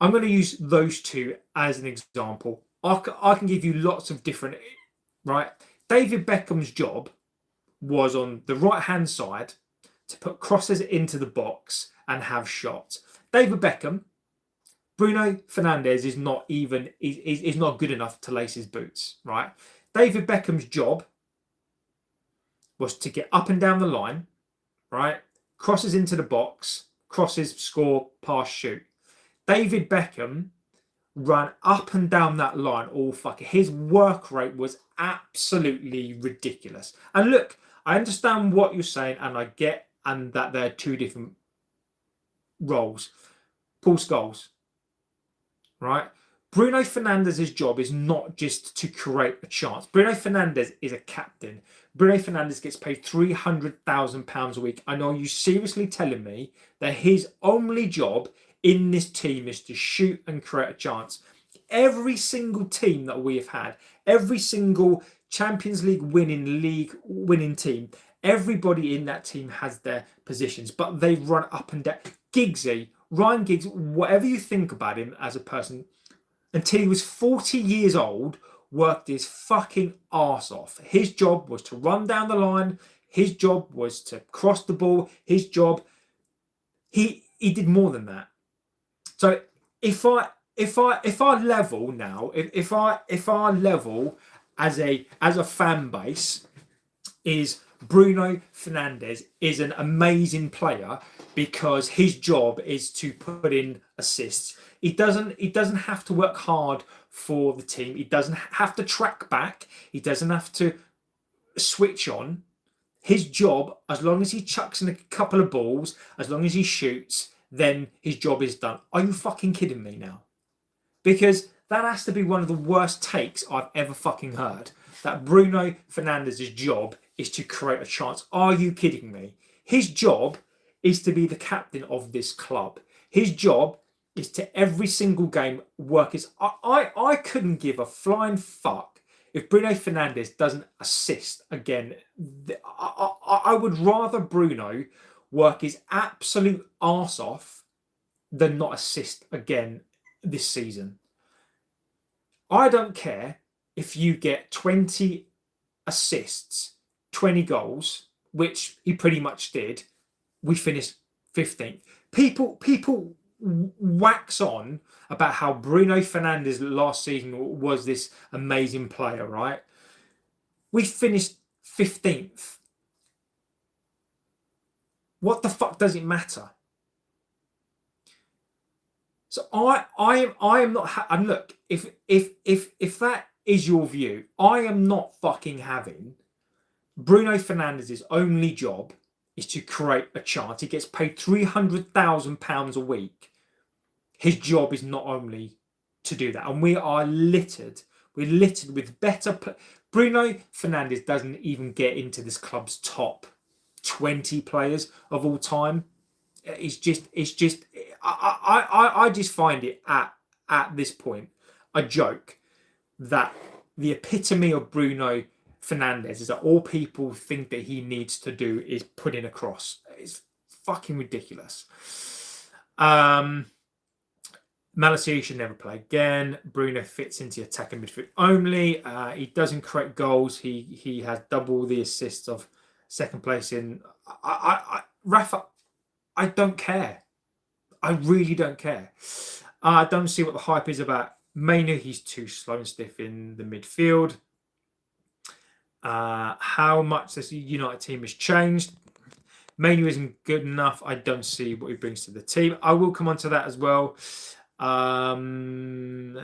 A: I'm going to use those two as an example. I can give you lots of different, right? David Beckham's job was on the right-hand side to put crosses into the box and have shots. David Beckham, Bruno Fernandes is not even is not good enough to lace his boots, right? David Beckham's job was to get up and down the line, right? Crosses into the box, crosses, score, pass, shoot. David Beckham ran up and down that line all fucking. His work rate was absolutely ridiculous. And look, I understand what you're saying, and I get and that they're two different roles. Paul Scholes, right? Bruno Fernandes' job is not just to create a chance. Bruno Fernandes is a captain. Bruno Fernandes gets paid £300,000 a week. I know you seriously telling me that his only job in this team is to shoot and create a chance. Every single team that we have had, every single Champions League winning team, everybody in that team has their positions, but they run up and down. Giggsy, Ryan Giggs, whatever you think about him as a person, until he was 40 years old, worked his fucking arse off. His job was to run down the line. His job was to cross the ball. His job, he did more than that. So if I level now, if I level as a fan base, is Bruno Fernandes is an amazing player because his job is to put in assists. He doesn't have to work hard for the team. He doesn't have to track back. He doesn't have to switch on. His job, as long as he chucks in a couple of balls, as long as he shoots, then his job is done. Are you fucking kidding me now? Because that has to be one of the worst takes I've ever fucking heard. That Bruno Fernandes' job is to create a chance. Are you kidding me? His job is to be the captain of this club. His job is to every single game work his. I couldn't give a flying fuck if Bruno Fernandes doesn't assist again. I would rather Bruno work his absolute arse off than not assist again this season. I don't care if you get 20 assists, 20 goals, which he pretty much did. We finished 15th. People wax on about how Bruno Fernandes last season was this amazing player, right? We finished 15th. What the fuck does it matter? So I am not. And look, if that is your view, I am not fucking having Bruno Fernandes' only job is to create a chance. He gets paid £300,000 a week. His job is not only to do that, and we are littered. We're littered with better. Bruno Fernandes doesn't even get into this club's top 20 players of all time. It's just. I just find it at this point a joke that the epitome of Bruno Fernandes is that all people think that he needs to do is put in a cross. It's fucking ridiculous. Malacia should never play again. Bruno fits into attacking midfield only. He doesn't create goals. He has double the assists of second place in. Rafa, I don't care. I really don't care. I don't see what the hype is about Mainu. He's too slow and stiff in the midfield. How much this United team has changed. Mainu isn't good enough. I don't see what he brings to the team. I will come on to that as well. I don't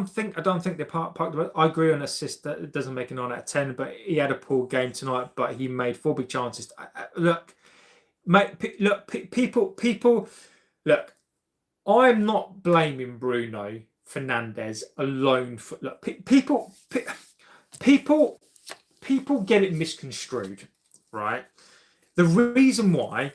A: think they're parked. I agree on assist that it doesn't make a 9 out of 10, but he had a poor game tonight. But he made 4 big chances. Look, mate. Look, people. Look, I'm not blaming Bruno Fernandes alone for look, people get it misconstrued, right? The reason why,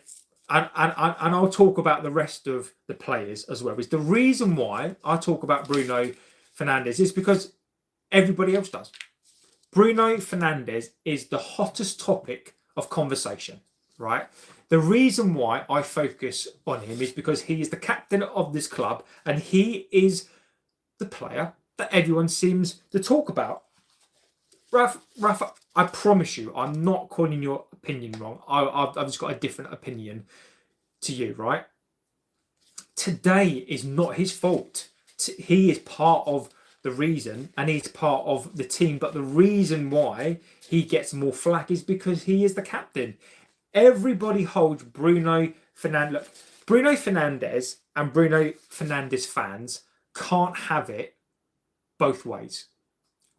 A: and I'll talk about the rest of the players as well, is the reason why I talk about Bruno Fernandes is because everybody else does. Bruno Fernandes is the hottest topic of conversation, right? The reason why I focus on him is because he is the captain of this club and he is the player that everyone seems to talk about. Rafa, I promise you, I'm not calling your opinion wrong. I've just got a different opinion to you, right? Today is not his fault. He is part of the reason and he's part of the team. But the reason why he gets more flack is because he is the captain. Everybody holds Bruno Fernandes. Look, Bruno Fernandes and Bruno Fernandes fans can't have it both ways,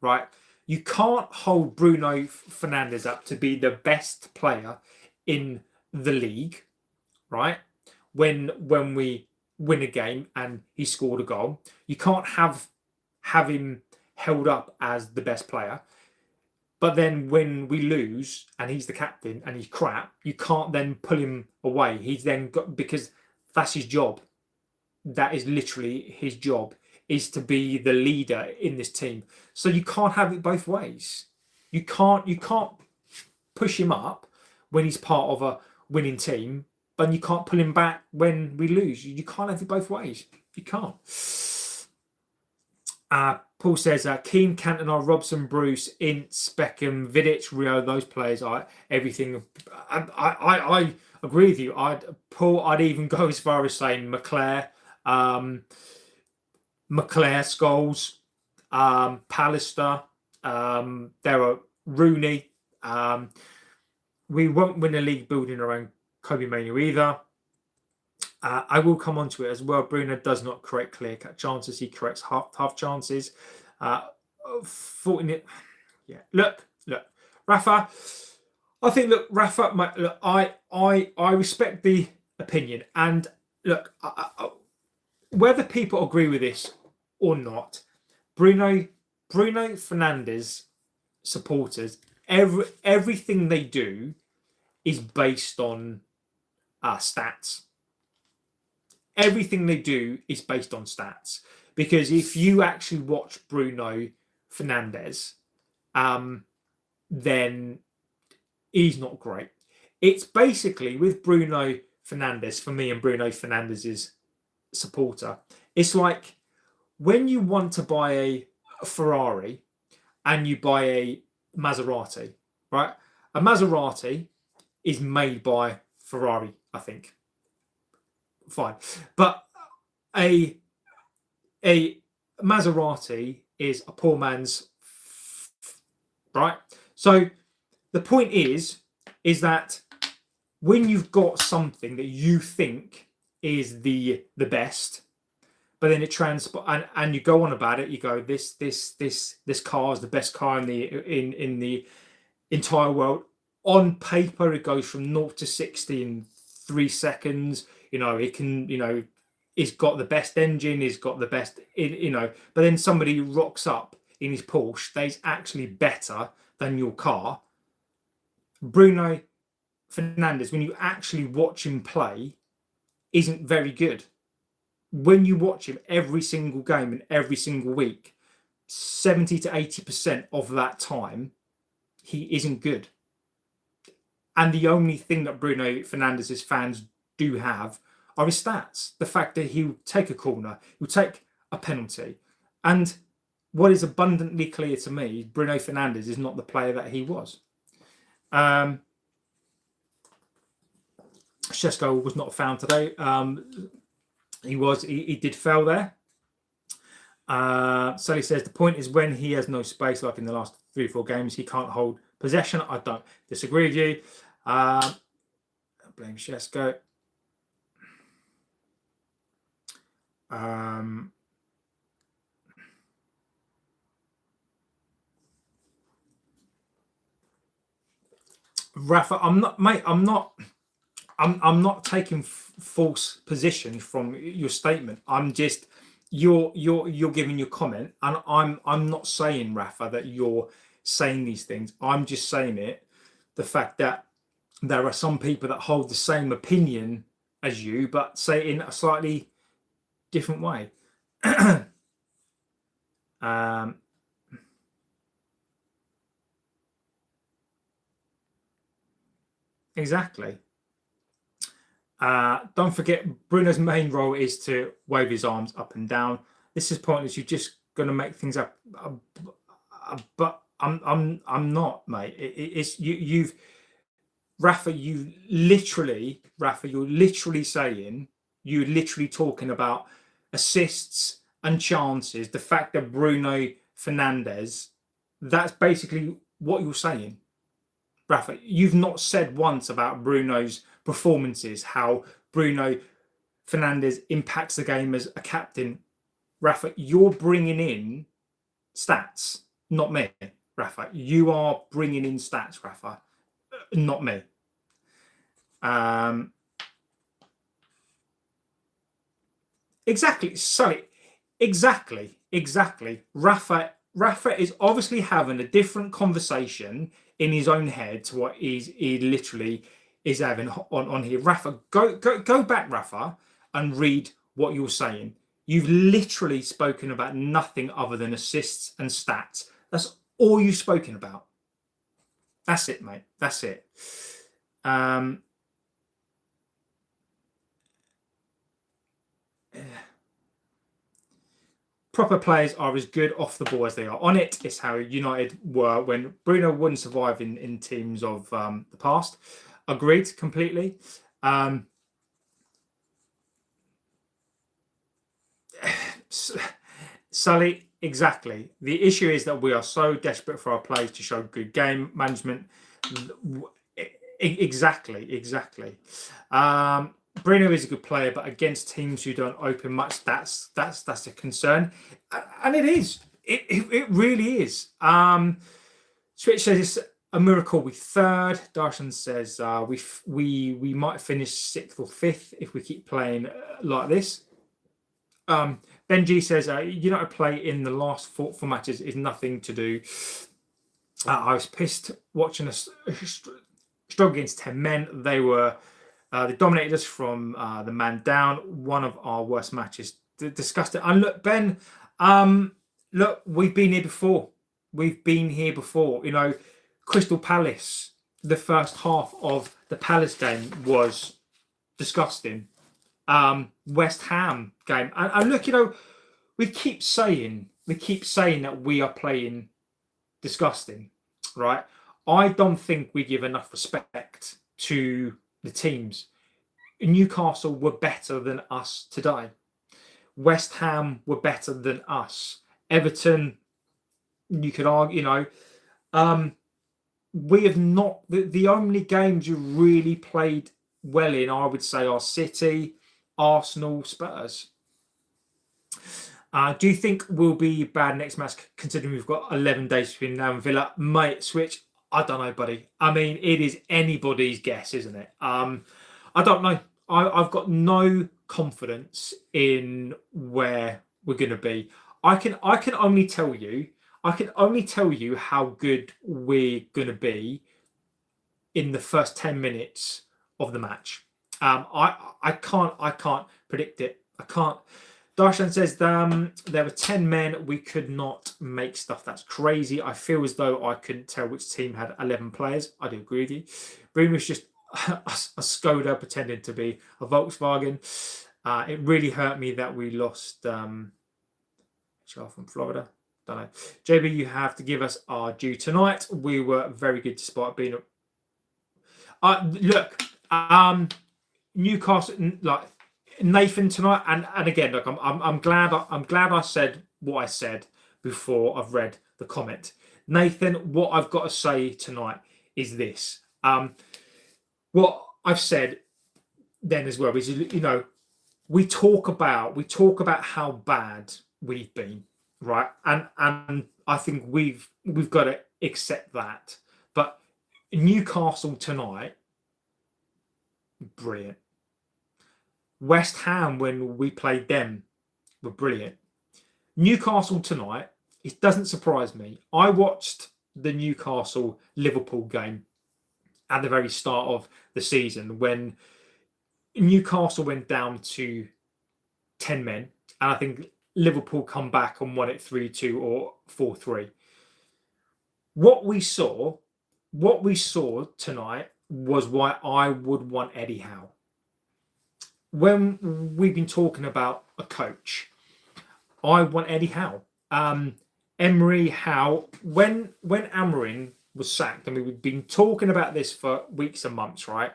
A: right? You can't hold Bruno Fernandes up to be the best player in the league, right? When we win a game and he scored a goal, you can't have him held up as the best player. But then when we lose and he's the captain and he's crap, you can't then pull him away. He's then got, because that's his job. That is literally his job, is to be the leader in this team. So you can't have it both ways. You can't push him up when he's part of a winning team, but you can't pull him back when we lose. You can't have it both ways. You can't. Paul says, Keane, Cantona, Robson, Bruce, Ince, Beckham, Vidic, Rio, those players are everything. I agree with you. I'd even go as far as saying McClare, Scholes, Pallister, there are Rooney. We won't win a league building around Kobe Manu either. I will come on to it as well. Bruno does not correct clear-cut chances. He corrects half chances. Yeah. Look, Rafa. I think, Rafa. I respect the opinion, and look, whether people agree with this or not, Bruno Fernandes supporters, everything they do is based on stats. Everything they do is based on stats. Because if you actually watch Bruno Fernandes, then he's not great. It's basically with Bruno Fernandes, for me and Bruno Fernandes' supporter, it's like when you want to buy a Ferrari and you buy a Maserati, right? A Maserati is made by Ferrari, I think. Fine. But a Maserati is a poor man's, right? So the point is that when you've got something that you think is the best, but then it and you go on about it, you go, this car is the best car in the entire world. On paper, it goes from 0 to 60 in 3 seconds. It can, it's got the best engine, it's got the best, but then somebody rocks up in his Porsche that is actually better than your car. Bruno Fernandes, when you actually watch him play, isn't very good. When you watch him every single game and every single week, 70 to 80% of that time, he isn't good. And the only thing that Bruno Fernandes' fans do have are his stats. The fact that he'll take a corner, he'll take a penalty. And what is abundantly clear to me, Bruno Fernandes is not the player that he was. Shesko was not found today. He did fail there. Sally says, the point is when he has no space, like in the last 3 or 4 games, he can't hold possession. I don't disagree with you. Blame Shesko. Rafa, I'm not taking false position from your statement. I'm just you're giving your comment, and I'm not saying, Rafa, that you're saying these things. I'm just saying the fact that there are some people that hold the same opinion as you, but say it in a slightly different way. Exactly. Don't forget, Bruno's main role is to wave his arms up and down. This is pointless. You're just going to make things up. But I'm not, mate. It's you've Rafa. You're literally saying, you're literally talking about assists and chances. The fact that Bruno Fernandes, that's basically what you're saying. Rafa, you've not said once about Bruno's performances, how Bruno Fernandes impacts the game as a captain. Rafa, you're bringing in stats, not me. Rafa, you are bringing in stats, Rafa, not me. Exactly, sorry, exactly. Rafa is obviously having a different conversation in his own head to what he literally is having on here. Rafa, go back, Rafa, and read what you're saying. You've literally spoken about nothing other than assists and stats. That's all you've spoken about. That's it, mate. That's it. Proper players are as good off the ball as they are on it. It's how United were when Bruno wouldn't survive in teams of the past. Agreed completely. Sully, exactly. The issue is that we are so desperate for our players to show good game management. Exactly. Bruno is a good player, but against teams who don't open much, that's a concern, and it is. It really is. Switch says it's a miracle we third. Darshan says we might finish 6th or 5th if we keep playing like this. Benji says United play in the last four matches is nothing to do. I was pissed watching us struggle against 10 men. They dominated us from the man down. One of our worst matches. Disgusting. And look, Ben, look, we've been here before. Crystal Palace, the first half of the Palace game was disgusting. West Ham game. And look, we keep saying that we are playing disgusting, right? I don't think we give enough respect to the teams. Newcastle were better than us today. West Ham were better than us. Everton, you could argue, we have not. The only games you really played well in, I would say, are City, Arsenal, Spurs. Do you think we'll be bad next match, considering we've got 11 days between now and Villa? Mate, Switch, I don't know, buddy. I mean, it is anybody's guess, isn't it? I don't know. I've got no confidence in where we're going to be. I can only tell you how good we're going to be in the first 10 minutes of the match. I can't predict it. I can't. Darshan says there were 10 men. We could not make stuff. That's crazy. I feel as though I couldn't tell which team had 11 players. I do agree with you. Bruno was just a Skoda pretending to be a Volkswagen. It really hurt me that we lost from Florida. Don't know. JB, you have to give us our due tonight. We were very good despite being look, Newcastle, like Nathan tonight, and again, look, I'm glad I said what I said before I've read the comment. Nathan, what I've got to say tonight is this. What I've said then as well is, we talk about how bad we've been, right? And I think we've got to accept that. But Newcastle tonight, brilliant. West Ham, when we played them, were brilliant. Newcastle tonight, it doesn't surprise me. I watched the Newcastle-Liverpool game at the very start of the season when Newcastle went down to 10 men, and I think Liverpool come back and won it 3-2 or 4-3. What we saw tonight was why I would want Eddie Howe. When we've been talking about a coach, I want Eddie Howe. Emery, Howe, when Amorim was sacked, I mean, we've been talking about this for weeks and months, right?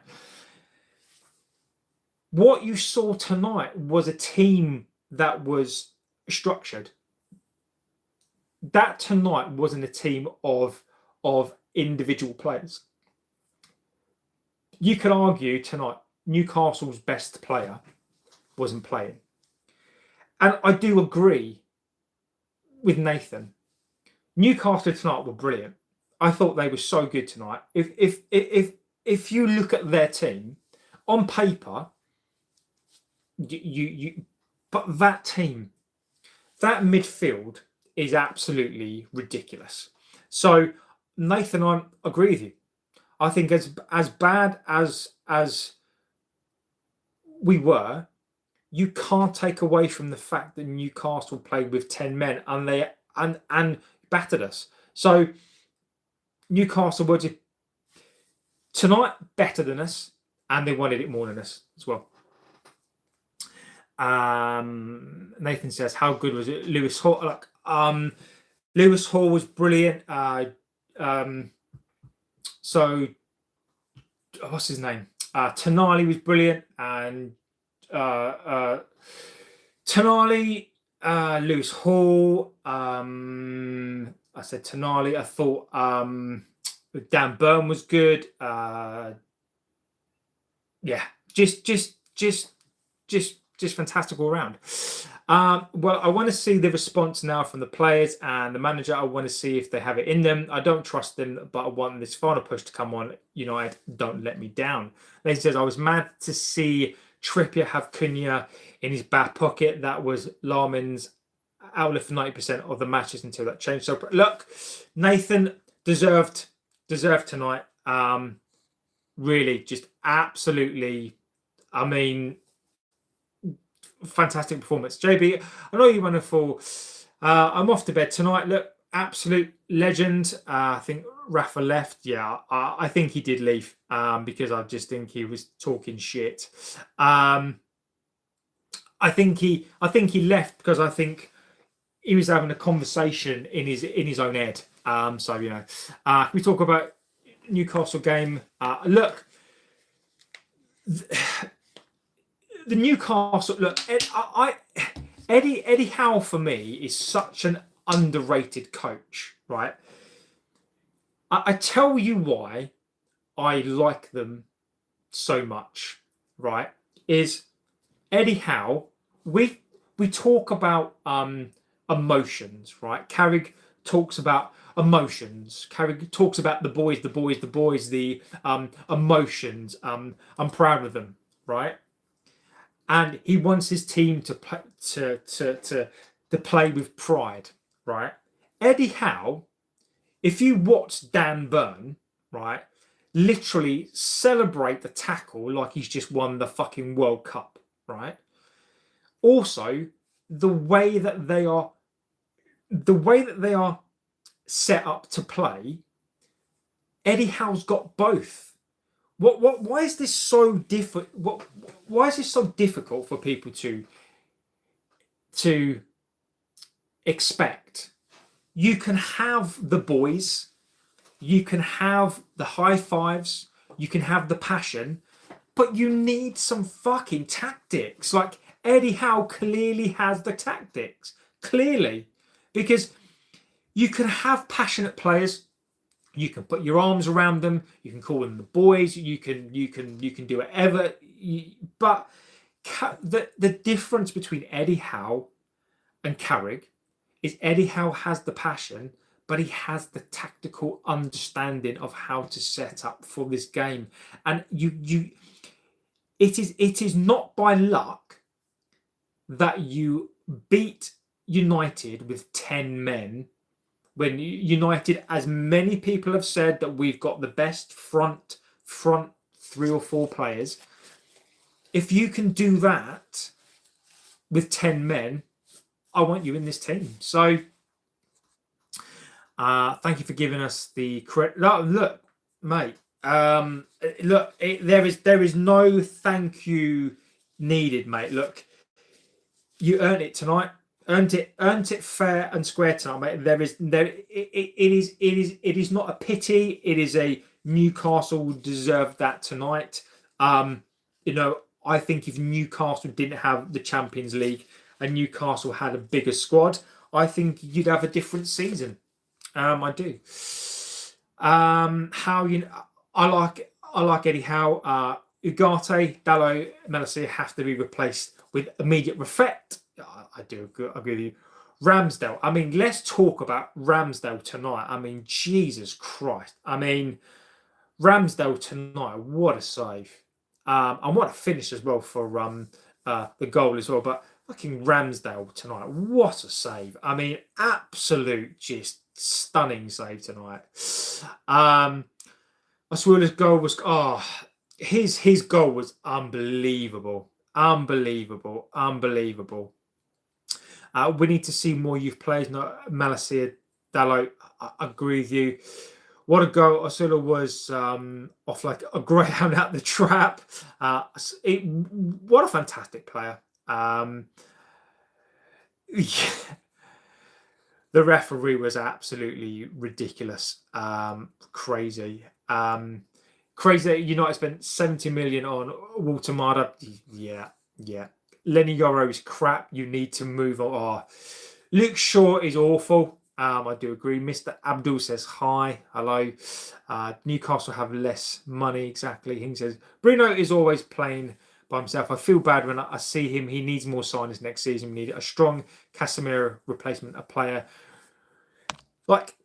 A: What you saw tonight was a team that was structured. That tonight wasn't a team of individual players. You could argue tonight Newcastle's best player wasn't playing. And I do agree with Nathan. Newcastle tonight were brilliant. I thought they were so good tonight. If you look at their team on paper, but that team, that midfield is absolutely ridiculous. So Nathan, I agree with you. I think as bad as we were, you can't take away from the fact that Newcastle played with 10 men and they battered us. So Newcastle were tonight better than us, and they wanted it more than us as well. Nathan says, "How good was it, Lewis Hall?" Like, Lewis Hall was brilliant. So what's his name? Tonali was brilliant, and Tonali, Lewis Hall. I said Tonali. I thought Dan Burn was good. Yeah, just fantastic all around. Well, I want to see the response now from the players and the manager. I want to see if they have it in them. I don't trust them, but I want this final push to come on. United, don't let me down. They says, I was mad to see Trippier have Cunha in his back pocket. That was Larman's outlet for 90% of the matches until that changed. So look, Nathan deserved tonight. Really, just absolutely, I mean, fantastic performance. JB, I know you're wonderful. I'm off to bed tonight. Look, absolute legend. I think Rafa left. Yeah, I think he did leave because I just think he was talking shit. I think he left because I think he was having a conversation in his own head. So can we talk about Newcastle game? Look. The Newcastle Eddie Howe for me is such an underrated coach, right? I tell you why I like them so much, right? Is Eddie Howe? We talk about emotions, right? Carrick talks about emotions. Carrick talks about the boys, the emotions. I'm proud of them, right? And he wants his team to play with pride, right? Eddie Howe, if you watch Dan Burn, right, literally celebrate the tackle like he's just won the fucking World Cup, right? Also, the way that they are set up to play, Eddie Howe's got both. Why is this so difficult? Why is this so difficult for people to expect? You can have the boys, you can have the high fives, you can have the passion, but you need some fucking tactics. Like Eddie Howe clearly has the tactics, clearly, because you can have passionate players. You can put your arms around them. You can call them the boys. You can do whatever. But the difference between Eddie Howe and Carrick is Eddie Howe has the passion, but he has the tactical understanding of how to set up for this game. And it is not by luck that you beat United with 10 men, when United, as many people have said, that we've got the best front 3 or 4 players. If you can do that with 10 men, I want you in this team. So thank you for giving us the credit. Look, mate. Look, there is no thank you needed, mate. Look, you earned it tonight. Earned it fair and square tonight, mate. It is not a pity. It is a Newcastle deserved that tonight. I think if Newcastle didn't have the Champions League and Newcastle had a bigger squad, I think you'd have a different season. I do. I like Eddie Howe. Ugarte, Dalot, Melissia have to be replaced with immediate effect. I do agree with you. Ramsdale. I mean, let's talk about Ramsdale tonight. I mean, Jesus Christ. I mean, Ramsdale tonight. What a save. And what a finish as well for the goal as well. But fucking Ramsdale tonight. What a save. I mean, absolute just stunning save tonight. Oswald's goal was his goal was unbelievable. We need to see more youth players. Not Melissia, Dalot. I agree with you. What a goal. Oswald was off like a greyhound out the trap. What a fantastic player. Yeah. The referee was absolutely ridiculous. Crazy. Crazy that United spent 70 million on Walter Marda. Yeah. Lenny Yoro is crap. You need to move on. Luke Shaw is awful. I do agree. Mr. Abdul says hi. Hello. Newcastle have less money. Exactly. He says Bruno is always playing by himself. I feel bad when I see him. He needs more signings next season. We need a strong Casemiro replacement, a player like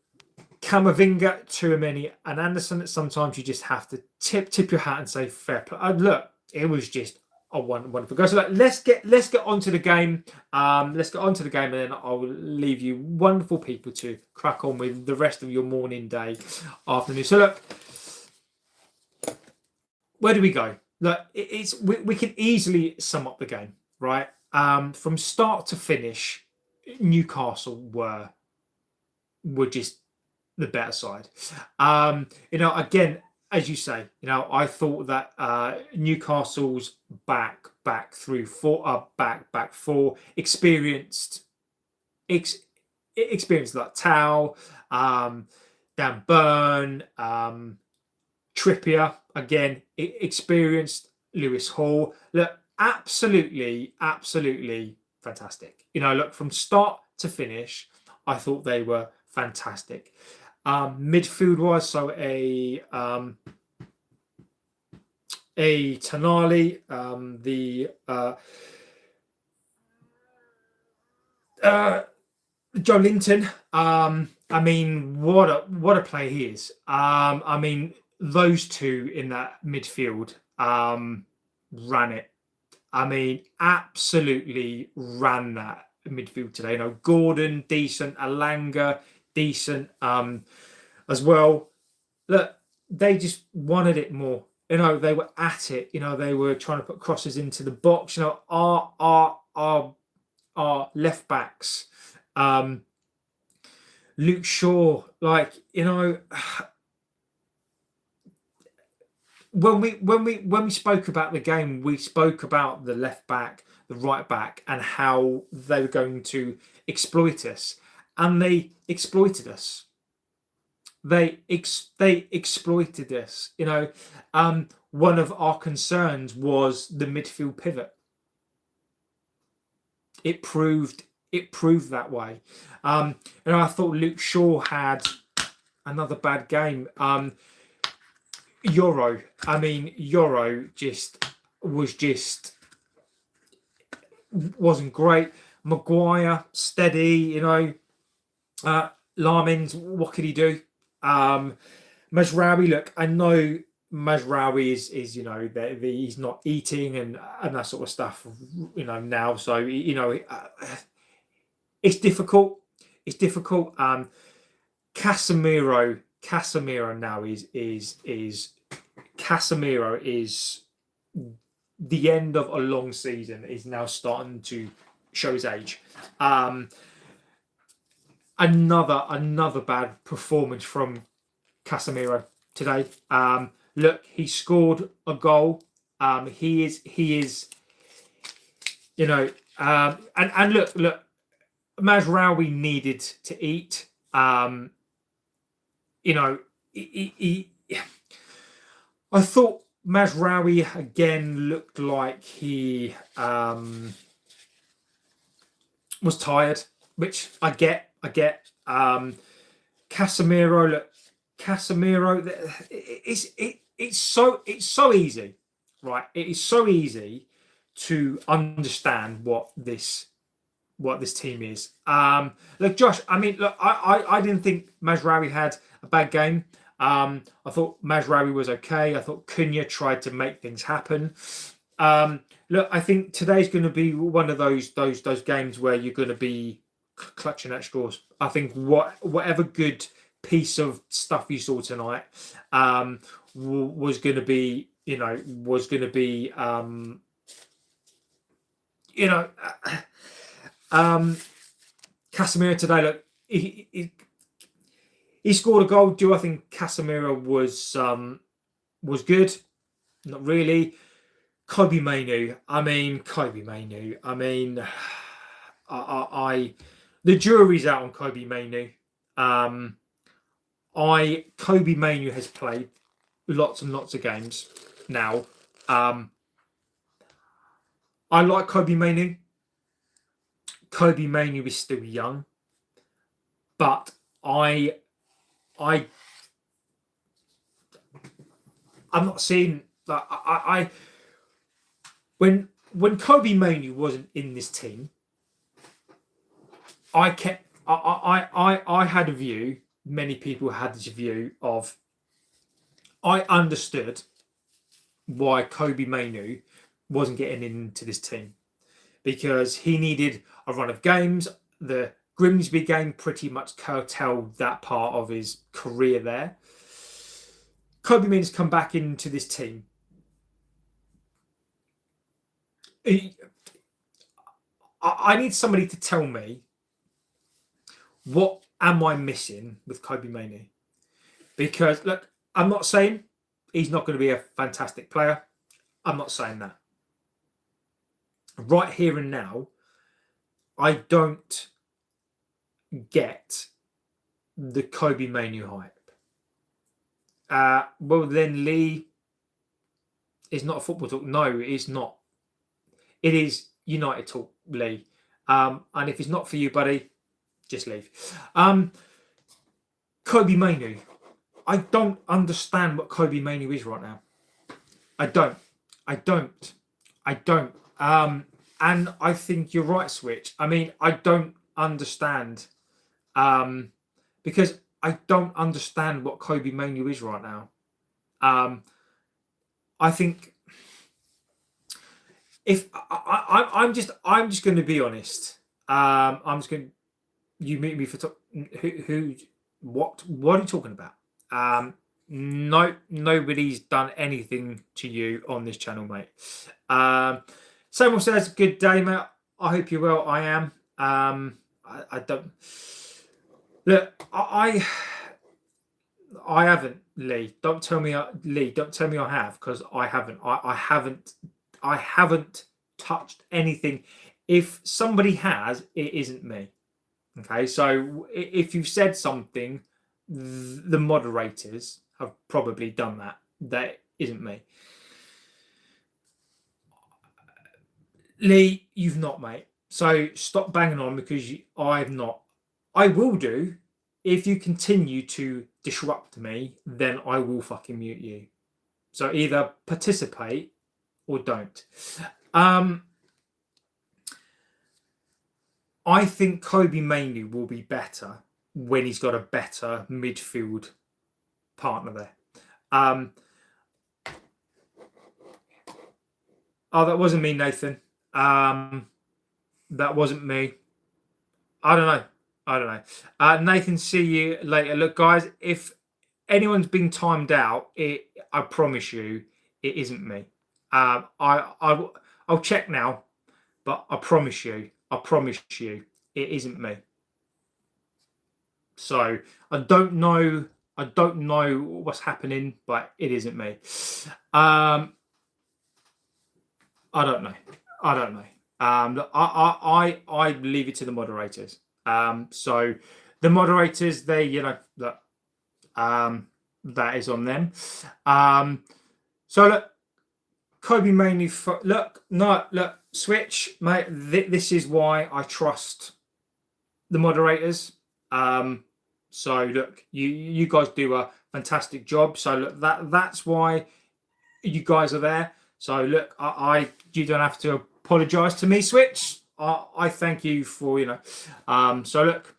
A: Camavinga, Tchouaméni, and Anderson. Sometimes you just have to tip your hat and say fair play. Look, it was just a wonderful go. So let's get onto the game. Let's get onto the game, and then I'll leave you wonderful people to crack on with the rest of your morning, day, afternoon. So look, where do we go? Look, we can easily sum up the game, right? From start to finish, Newcastle were just the better side. Again, as you say, I thought that Newcastle's back four experienced like Howe, Dan Burn, Trippier, again, experienced Lewis Hall. Look, absolutely fantastic. Look, from start to finish, I thought they were fantastic. Midfield wise, so a Tonali, Joe Linton. I mean, what a play he is. I mean, those two in that midfield ran it. I mean, absolutely ran that midfield today. Gordon decent, Alanga decent as well. Look, they just wanted it more. They were at it. They were trying to put crosses into the box. Our left backs, Luke Shaw, when we spoke about the game, we spoke about the left back, the right back, and how they were going to exploit us, and they exploited us. They exploited us. One of our concerns was the midfield pivot. It proved that way. I thought Luke Shaw had another bad game. Yoro wasn't great. Maguire steady. Larmins, what could he do? Mazraoui, look, I know Mazraoui is he's not eating and that sort of stuff, now. So it's difficult. It's difficult. Casemiro now is Casemiro is the end of a long season. Is now starting to show his age. Another bad performance from Casemiro today. Look, he scored a goal. He is, and look, Mazraoui needed to eat. I thought Mazraoui again looked like he was tired, which I get. Casemiro, look, it's so easy, right? It is so easy to understand what this team is. Look, Josh, I mean, look, I didn't think Mazraoui had a bad game. I thought Mazraoui was okay. I thought Cunha tried to make things happen. Look, I think today's going to be one of those games where you're going to be clutching at straws. I think whatever good piece of stuff you saw tonight was going to be, Casemiro today, look, he scored a goal. Do I think Casemiro was good? Not really. Kobbie Mainoo. I mean, the jury's out on Kobbie Mainoo. Kobbie Mainoo has played lots and lots of games now. I like Kobbie Mainoo. Kobbie Mainoo is still young, but I'm not seeing that. When Kobbie Mainoo wasn't in this team, I had a view. Many people had this view of. I understood why Kobbie Mainoo wasn't getting into this team, because he needed a run of games. The Grimsby game pretty much curtailed that part of his career there. Kobbie Mainoo's come back into this team. I need somebody to tell me, what am I missing with Kobbie Mainoo? Because, look, I'm not saying he's not going to be a fantastic player. I'm not saying that. Right here and now, I don't get the Kobbie Mainoo hype. Well, then Lee is not a football talk. No, it's not. It is United talk, Lee. And if it's not for you, buddy, just leave. Kobbie Mainoo. I don't understand what Kobbie Mainoo is right now. I don't. And I think you're right, Switch. I mean, I don't understand. Because I don't understand what Kobbie Mainoo is right now. I think if I'm just going to be honest. I'm just going. You meet me for what are you talking about? No, nobody's done anything to you on this channel, mate. Samuel says, "Good day, mate. I hope you're well. I am. I don't look. I haven't, Lee. Don't tell me, Lee. Don't tell me I have, because I haven't. I haven't touched anything. If somebody has, it isn't me. Okay, so if you've said something, the moderators have probably done that. That isn't me. Lee, you've not, mate. So stop banging on, because I've not. I will do. If you continue to disrupt me, then I will fucking mute you. So either participate or don't. I think Kobbie Mainoo will be better when he's got a better midfield partner there. Oh, that wasn't me, Nathan. That wasn't me. I don't know. Nathan, see you later. Look, guys, if anyone's been timed out, I promise you, it isn't me. I'll check now, but I promise you, it isn't me. So I don't know what's happening, but it isn't me. I don't know. I leave it to the moderators. So the moderators, that is on them. So look, Kobe mainly. Look, switch, mate. This is why I trust the moderators. So look, you guys do a fantastic job. So look, that's why you guys are there. So look, you don't have to apologise to me, Switch. I thank you for So look,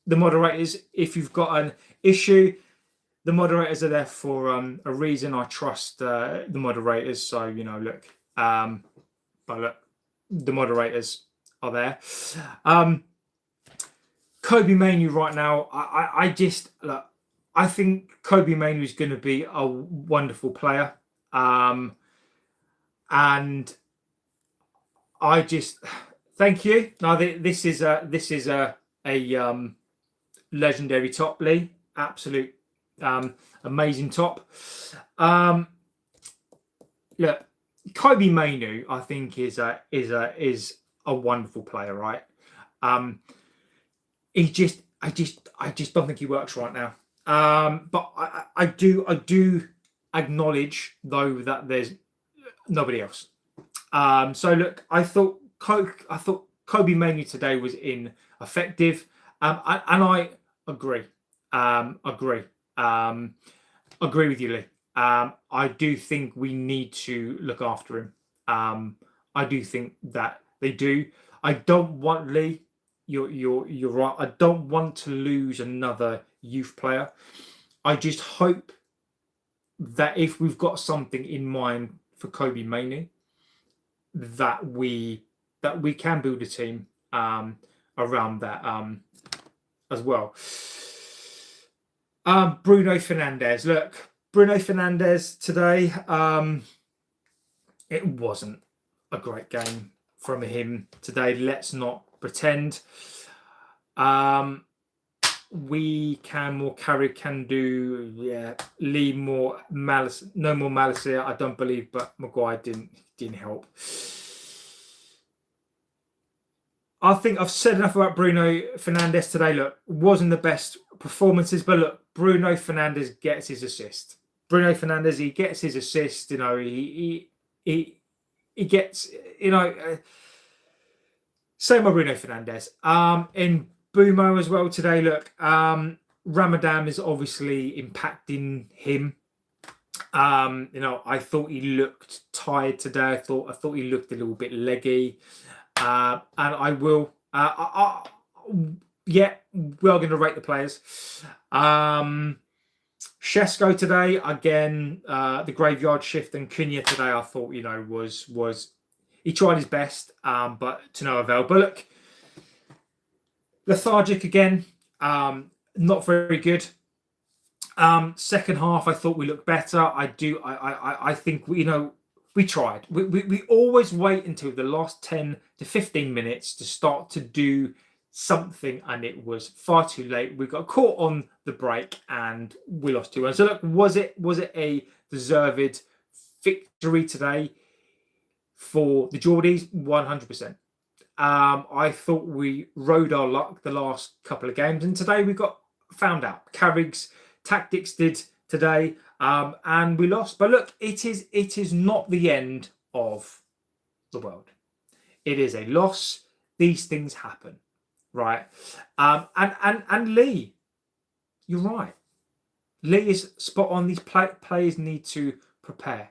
A: the moderators, if you've got an issue, the moderators are there for a reason. I trust the moderators. So look, but look, the moderators are there. Kobe Manu right now, I think Kobe Manu is going to be a wonderful player. And I just thank you. Now this is a legendary top, Lee. Absolute amazing top. Look, Kobe Manu, I think is a wonderful player, right? I just don't think he works right now. But I do acknowledge though that there's nobody else. So look, I thought Kobe Manu today was ineffective, and I agree. Agree with you, Lee. I do think we need to look after him. I do think that they do. I don't want Lee. You're right. I don't want to lose another youth player. I just hope that if we've got something in mind for Kobe Manu, that we can build a team around that as well. Bruno Fernandes. Look, Bruno Fernandes today, it wasn't a great game from him today. Let's not pretend. We can more. Carrick can do. Yeah, Lee more malice. No more malice here. I don't believe, but Maguire didn't help. I think I've said enough about Bruno Fernandes today. Look, wasn't the best performances, but look, Bruno Fernandes gets his assist. Bruno Fernandes, he gets his assist. He gets. Same with Bruno Fernandes. In Bumo as well today. Look, Ramadan is obviously impacting him. I thought he looked tired today. I thought he looked a little bit leggy. And I will. Yeah, we are going to rate the players. Shesko today again. The graveyard shift, and Cunha today. I thought was he tried his best, but to no avail. But look, lethargic again. Not very good. Second half, I thought we looked better. I think we tried. We always wait until the last 10 to 15 minutes to start to do something, and it was far too late. We got caught on the break and we lost 2-1. So look, was it a deserved victory today for the Geordies? 100%. I thought we rode our luck the last couple of games, and today we got found out. Carrick's tactics did today, and we lost. But look, it is not the end of the world. It is a loss. These things happen, right? And Lee, you're right. Lee is spot on. These players need to prepare.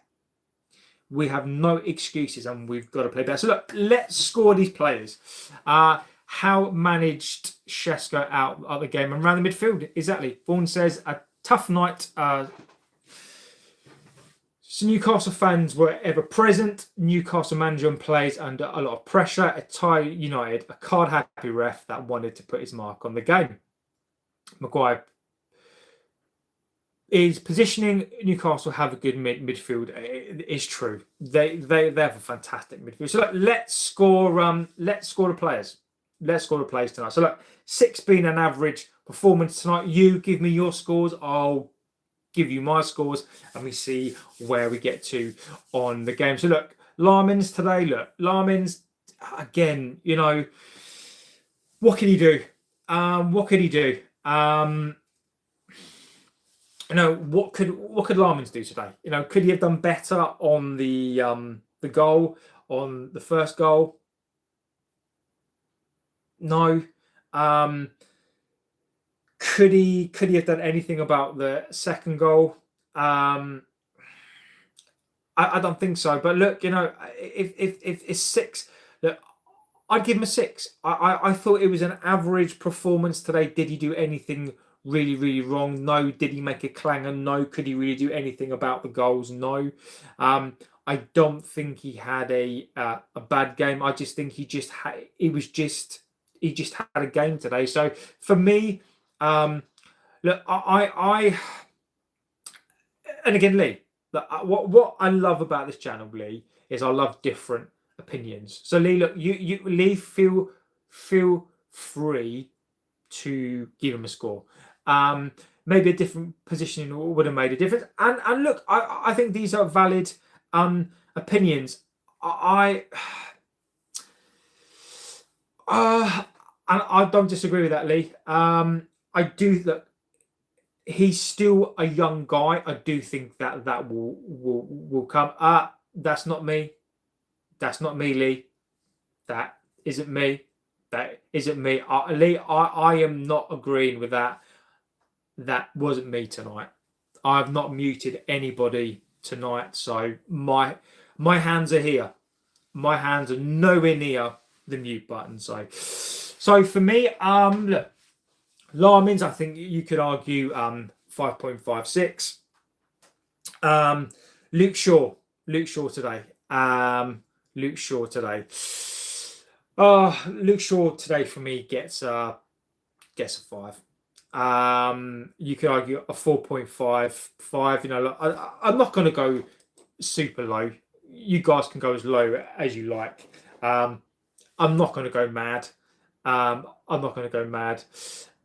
A: We have no excuses, and we've got to play better. So look, let's score these players. Howe managed Shesko out of the game and ran the midfield. Exactly. Vaughan says a tough night. So Newcastle fans were ever present. Newcastle manager and players under a lot of pressure. At United, a card-happy ref that wanted to put his mark on the game. Maguire is positioning Newcastle have a good midfield. It is true. They have a fantastic midfield. So look, let's score the players. Let's score the players tonight. So look, 6 being an average performance tonight. You give me your scores. I'll give you my scores, and we see where we get to on the game. So look, Larmins today. Look, Larmins again. You know, what can he do? What could he do? You know, what could Larmins do today? You know, could he have done better on the goal, on the first goal? No. Could he have done anything about the second goal? I don't think so. But look, you know, if it's 6, look, I'd give him a 6. I thought it was an average performance today. Did he do anything really, really wrong? No. Did he make a clanger? No. Could he really do anything about the goals? No. I don't think he had a bad game. I just think he just had a game today. So for me, look, I and again, Lee, what I love about this channel, Lee, is I love different opinions. So Lee, look, Lee, feel free to give him a score. Maybe a different positioning would have made a difference. And look, I think these are valid opinions. And I don't disagree with that, Lee. I do that. He's still a young guy. I do think that will come. That's not me. That's not me, Lee. That isn't me. That isn't me. Lee, I am not agreeing with that. That wasn't me tonight. I have not muted anybody tonight. So my hands are here. My hands are nowhere near the mute button. So for me, look, Larmins, I think you could argue 5.56. Luke Shaw today. Luke Shaw today for me gets a 5. You could argue a 4.55. You know, look, I'm not going to go super low. You guys can go as low as you like. I'm not going to go mad.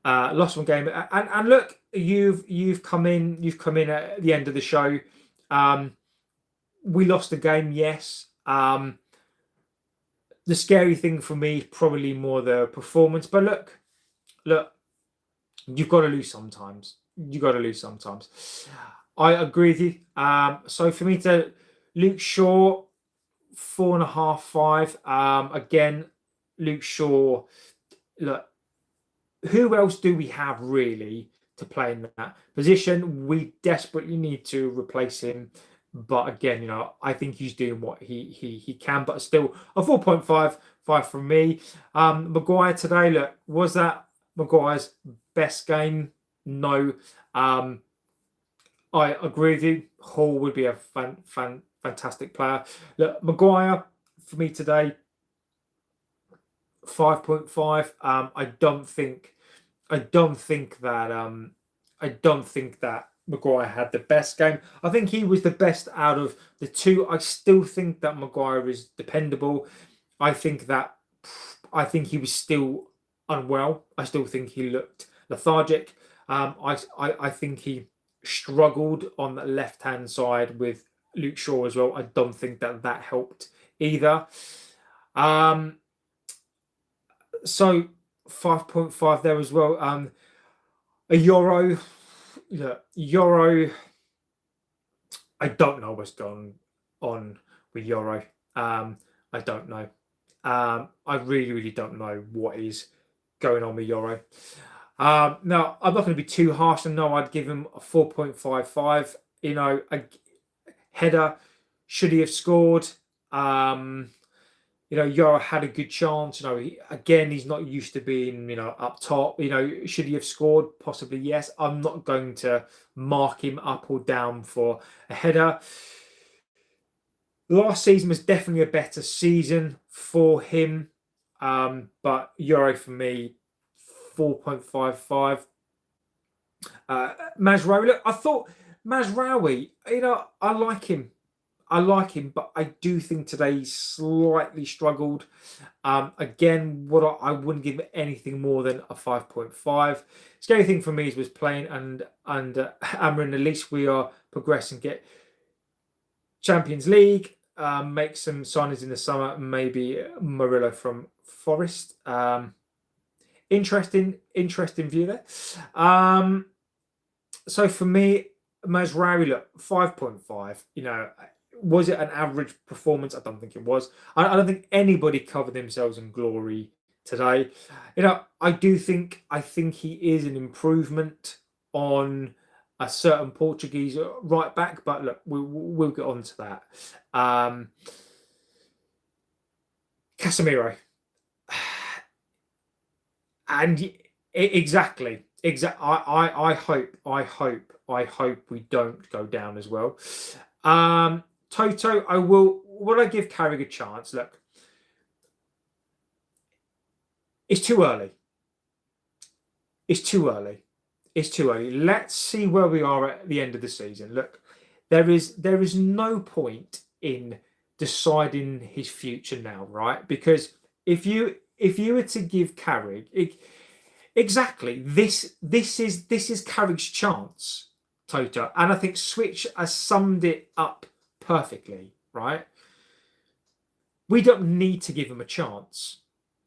A: Lost one game, and look, you've come in at the end of the show. We lost the game, yes. The scary thing for me is probably more the performance. But look, you've got to lose sometimes. I agree with you. So for me to Luke Shaw, 4.5, 5. Again, Luke Shaw. Look, who else do we have really to play in that position? We desperately need to replace him. But again, you know, I think he's doing what he can. But still, a 4.55 from me. Maguire today, look, was that Maguire's best game? No. I agree with you. Hall would be a fantastic player. Look, Maguire for me today, 5.5. I don't think that Maguire had the best game. I think he was the best out of the two. I still think that Maguire is dependable. I think he was still unwell. I still think he looked lethargic. I think he struggled on the left-hand side with Luke Shaw as well. I don't think that helped either. So 5.5 there as well. A Euro. I don't know what's going on with Euro. I don't know. I really don't know what is going on with Euro. Now, I'm not going to be too harsh, and no, I'd give him a 4.55. You know, a header. Should he have scored? You know, Euro had a good chance. You know, he's not used to being, you know, up top. You know, should he have scored? Possibly, yes. I'm not going to mark him up or down for a header. Last season was definitely a better season for him, but Euro for me, 4.55. Mazraoui, look, I thought Mazraoui, I like him. But I do think today he slightly struggled. Again, I wouldn't give it anything more than a 5.5. Scary thing for me was playing and Amarin. At least we are progressing. Get Champions League. Make some signings in the summer. Maybe Murillo from Forest. Interesting view there. So for me, Mazraoui, look, 5.5. Was it an average performance? I don't think it was. I don't think anybody covered themselves in glory today. I think he is an improvement on a certain Portuguese right back, but look, we'll get on to that. Casemiro, and exactly. I hope we don't go down as well. Toto, would I give Carrick a chance? Look, it's too early. It's too early. Let's see where we are at the end of the season. Look, there is no point in deciding his future now, right? Because if you were to give Carrick, exactly, this is Carrick's chance, Toto, and I think Switch has summed it up perfectly, right? We don't need to give him a chance.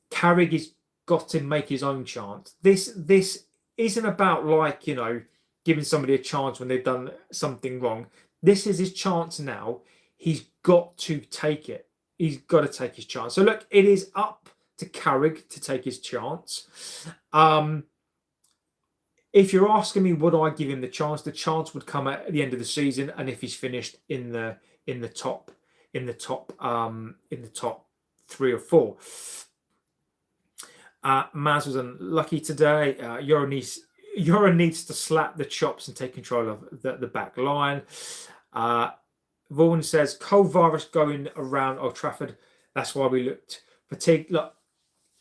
A: Carrick has got to make his own chance. This isn't about giving somebody a chance when they've done something wrong. This is his chance now. He's got to take it. He's got to take his chance. So look, it is up to Carrick to take his chance. If you're asking me, would I give him the chance would come at the end of the season, and if he's finished in the top 3 or 4. Maz was unlucky today. Euro needs to slap the chops and take control of the back line. Vaughan says cold virus going around Old Trafford. That's why we looked fatigued. Look,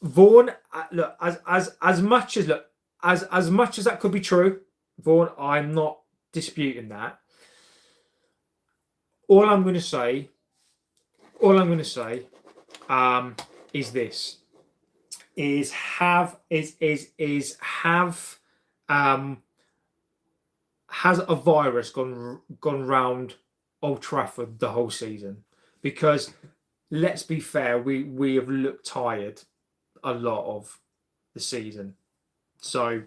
A: Vaughan. Look, as much as that could be true, Vaughan, I'm not disputing that. All I'm going to say is this: has a virus gone round Old Trafford the whole season? Because let's be fair, we have looked tired a lot of the season. So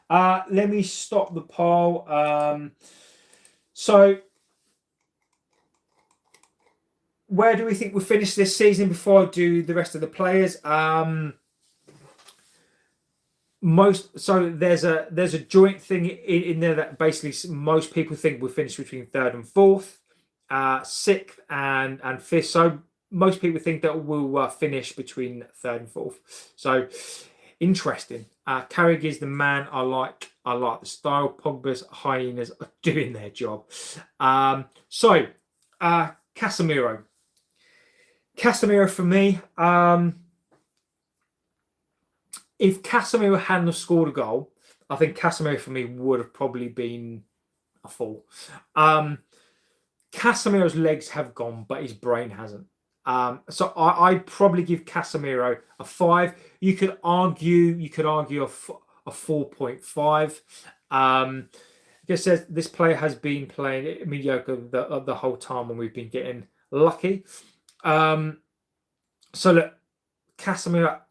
A: let me stop the poll. So where do we think we'll finish this season before I do the rest of the players? There's a joint thing in there that basically most people think we'll finish between 3rd and 4th, 6th and 5th. So most people think that we'll finish between 3rd and 4th. So interesting. Carrick is the man I like. I like the style. Pogba's hyenas are doing their job. Casemiro. Casemiro for me. If Casemiro hadn't have scored a goal, I think Casemiro for me would have probably been a 4. Casemiro's legs have gone, but his brain hasn't. So I'd probably give Casemiro a 5. You could argue a 4.5. Like I said, this player has been playing mediocre the whole time, and we've been getting lucky. So look, Casemiro,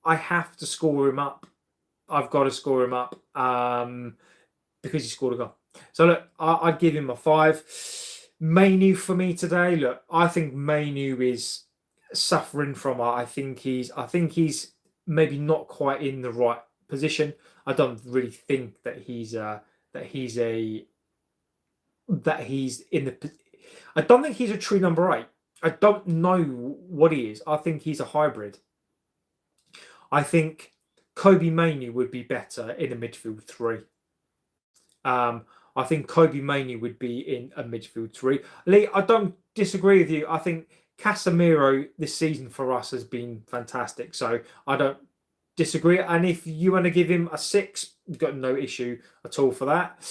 A: I have to score him up. I've got to score him up because he scored a goal. So look, I'd give him a 5. Mainu for me today. Look, I think Mainu is suffering from. I think he's maybe not quite in the right position. I don't really think that he's in the. I don't think he's a true number 8. I don't know what he is. I think he's a hybrid. I think Kobe Mainu would be better in a midfield 3. I think Kobe Mainu would be in a midfield 3. Lee, I don't disagree with you. I think Casemiro this season for us has been fantastic. So I don't disagree. And if you want to give him a 6, you've got no issue at all for that.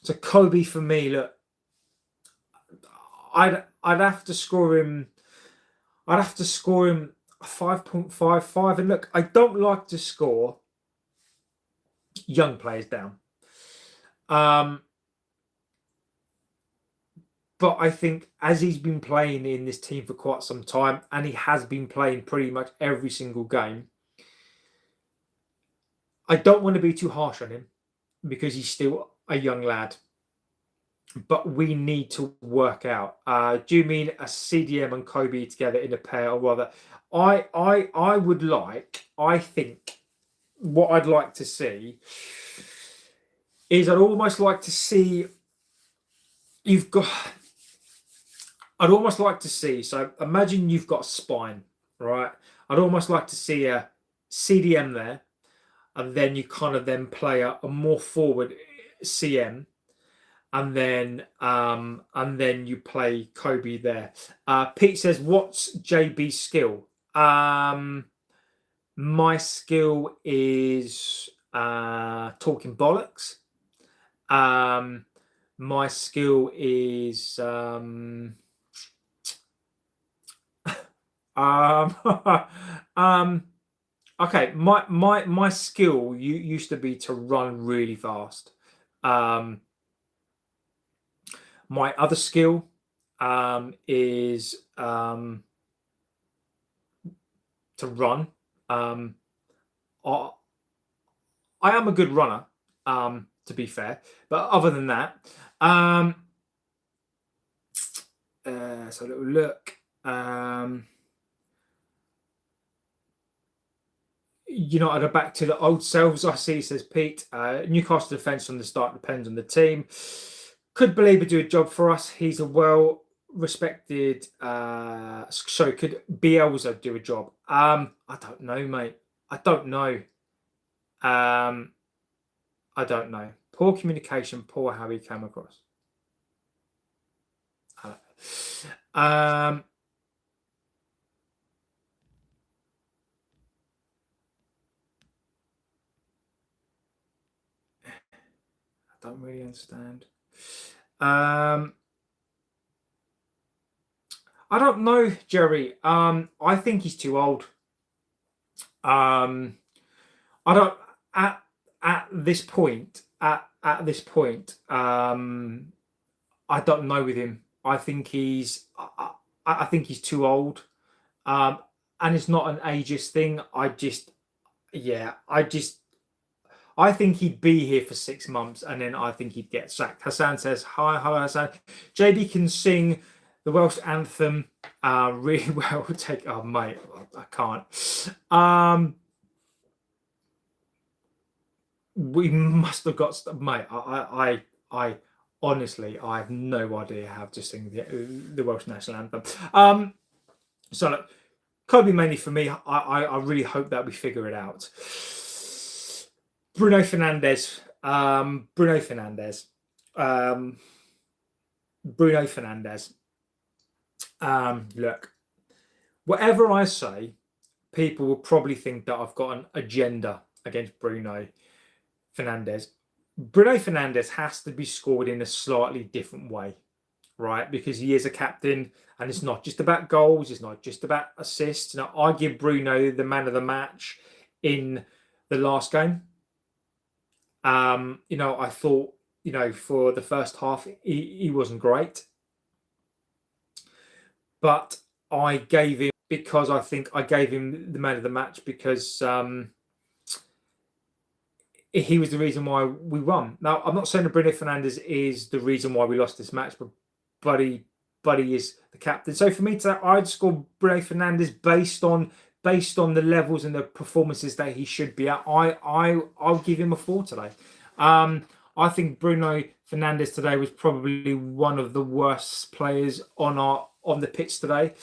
A: So Kobe for me, look, I'd have to score him. I'd have to score him a 5.55. And look, I don't like to score young players down. But I think as he's been playing in this team for quite some time, and he has been playing pretty much every single game, I don't want to be too harsh on him because he's still a young lad. But we need to work out. Do you mean a CDM and Kobe together in a pair, or rather, I would like. I think what I'd like to see is I'd almost like to see. I'd almost like to see. So imagine you've got a spine, right? I'd almost like to see a CDM there, and then you kind of then play a more forward CM. And then you play Kobe there. Pete says, "What's JB's skill?" My skill is talking bollocks. My skill is okay. My skill used to be to run really fast. My other skill is to run. I am a good runner, to be fair. But other than that, so a little look. United are back to the old selves, I see, says Pete. Newcastle defence from the start depends on the team. Could Belieber do a job for us? He's a well-respected... could Bielsa do a job? I don't know, mate. I don't know. I don't know. Poor communication, poor how he came across. I don't really understand. I don't know, Jerry. I think he's too old. I don't at this point. At this point, I don't know with him. I think he's too old. And it's not an ageist thing. I think he'd be here for 6 months and then I think he'd get sacked. Hassan says, "Hi, hello, Hassan. JB can sing the Welsh anthem really well." Oh, mate, I can't. We must have got, mate. I honestly, I have no idea how to sing the Welsh national anthem. So look, Kobe mainly for me. I really hope that we figure it out. Bruno Fernandes. Look, whatever I say, people will probably think that I've got an agenda against Bruno Fernandes. Bruno Fernandes has to be scored in a slightly different way, right? Because he is a captain, and it's not just about goals. It's not just about assists. Now, I give Bruno the man of the match in the last game. I thought, for the first half, he wasn't great. But I gave him, because I think I gave him the man of the match because he was the reason why we won. Now, I'm not saying that Bruno Fernandes is the reason why we lost this match, but he is the captain. So for me today, I'd score Bruno Fernandes based on the levels and the performances that he should be at. I'll give him a 4 today. I think Bruno Fernandes today was probably one of the worst players on the pitch today.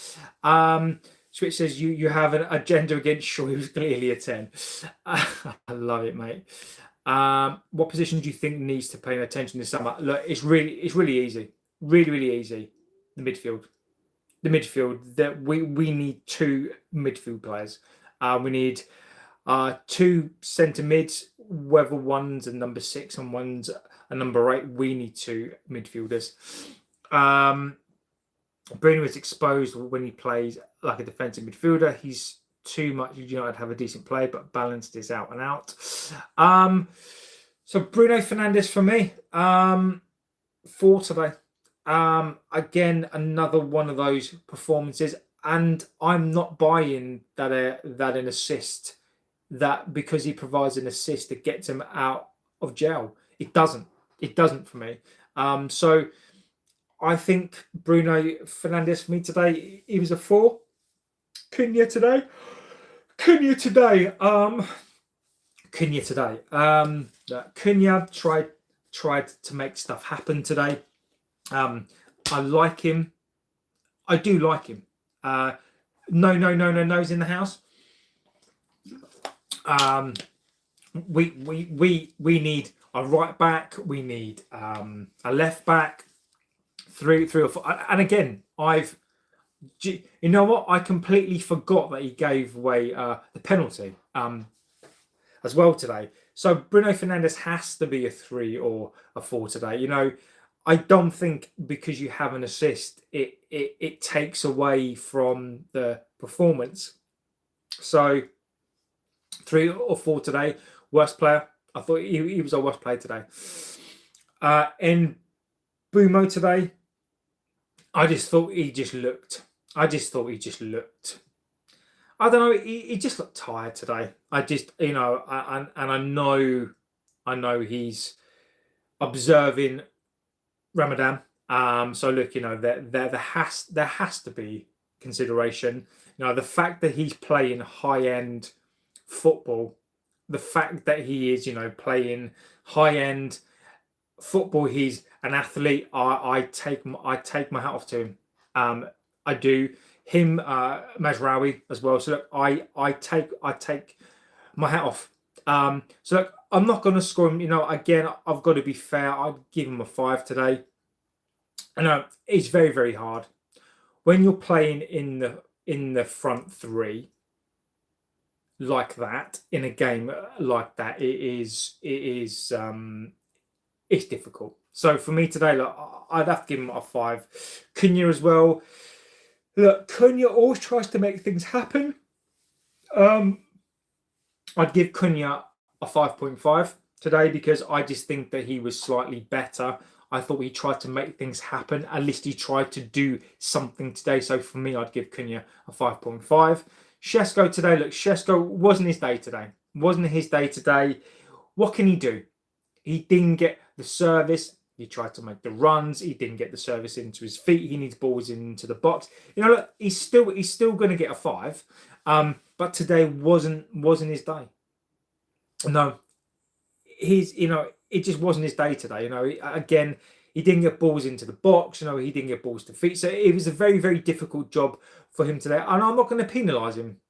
A: Switch says you have an agenda against Shaw, who's clearly a 10. I love it, mate. What position do you think needs to pay attention this summer? Look, it's really easy. really, really easy. The midfield. That we need 2 midfield players. We need 2 centre mids, whether one's a number 6 and one's a number 8. We need 2 midfielders. Bruno is exposed when he plays like a defensive midfielder. He's too much United have a decent play, but balanced is out and out. So Bruno Fernandes for me, 4 today. Again, another one of those performances, and I'm not buying that an assist, that because he provides an assist that gets him out of jail. It doesn't for me. So I think Bruno Fernandes for me today, he was a 4. Cunha today. Cunha tried to make stuff happen today. I like him. I do like him. No's in the house. We need a right back. We need a left back. 3 or 4. And again, you know what? I completely forgot that he gave away the penalty as well today. So Bruno Fernandes has to be a 3 or a 4 today. You know, I don't think because you have an assist, it takes away from the performance. So 3 or 4 today. Worst player. I thought he was our worst player today. In Bumo today, I just thought he just looked. I don't know. He just looked tired today. I just, you know, and I know he's observing Ramadan. So look, you know, there has to be consideration. You know, the fact that he's playing high-end football, the fact that he is, you know, playing high-end football, he's an athlete. I take my hat off to him. I do. Him, Mazraoui as well. So look, I take my hat off. So look, I'm not going to score him. You know, again, I've got to be fair. I'd give him a 5 today. I know it's very, very hard when you're playing in the front 3 like that in a game like that. It's difficult. So for me today, look, I'd have to give him a 5. Cunha as well. Look, Cunha always tries to make things happen. I'd give Cunha a 5.5 today because I just think that he was slightly better. I thought he tried to make things happen. At least he tried to do something today. So for me, I'd give Cunha a 5.5. Šeško today, look, Šeško wasn't his day today. What can he do? He didn't get the service. He tried to make the runs. He didn't get the service into his feet. He needs balls into the box. You know, look, he's still going to get a 5. But today wasn't his day. No, it just wasn't his day today. You know, again, he didn't get balls into the box. You know, he didn't get balls to feet. So it was a very, very difficult job for him today. And I'm not going to penalise him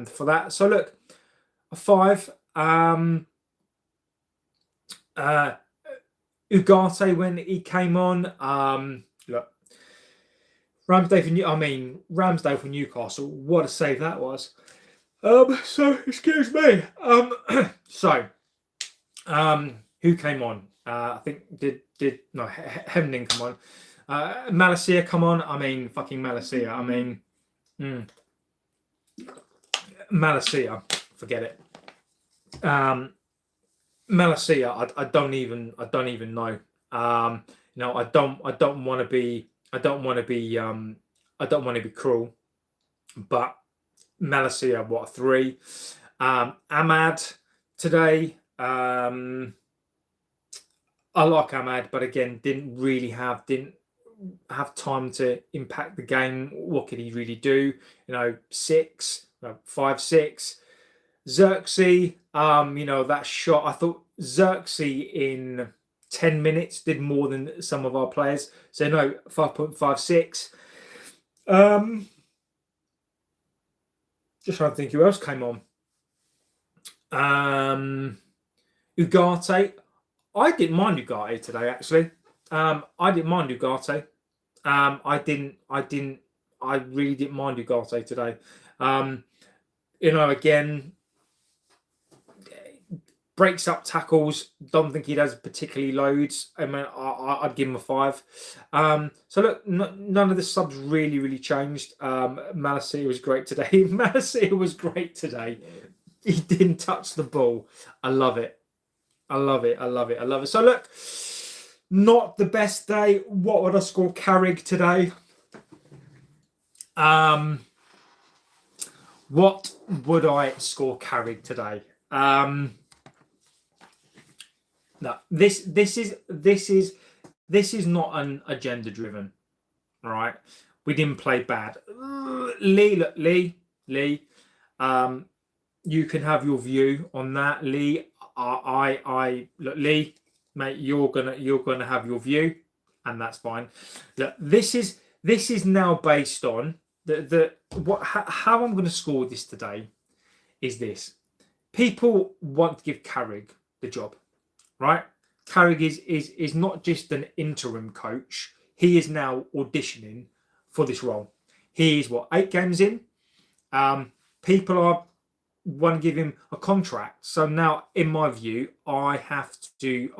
A: for that. So look, a 5. Ugarte when he came on. Look, Ramsdale for Newcastle. What a save that was. So excuse me. Who came on? I think Hemning come on. Malacia come on. I mean, fucking Malacia. I mean, Malacia. Forget it. Malacia, I don't even know. No, I don't want to be cruel, but Malacia, what, a 3? Ahmad today. I like Ahmad, but again, didn't have time to impact the game. What could he really do? You know, 5, 6. Xerxes, that shot. I thought Xerxes in 10 minutes did more than some of our players. So no, 5.56. Just trying to think who else came on. Ugarte. I didn't mind Ugarte today, actually. I didn't mind Ugarte. I really didn't mind Ugarte today. Again, breaks up tackles. Don't think he does particularly loads. I mean, I'd give him a 5. So look, none of the subs really changed. Malacia was great today. Malacia was great today. He didn't touch the ball. I love it. So look, not the best day. What would I score Carrick today? What would I score Carrick today? No, this is not an agenda driven. All right, we didn't play bad. Lee. You can have your view on that, Lee. Look, Lee, mate, you're gonna have your view, and that's fine. Look, this is now based on how I'm going to score this today. Is this people want to give Carrick the job, right? Carrick is not just an interim coach. He is now auditioning for this role. He is 8 games in. People want to give him a contract. So now, in my view, I have to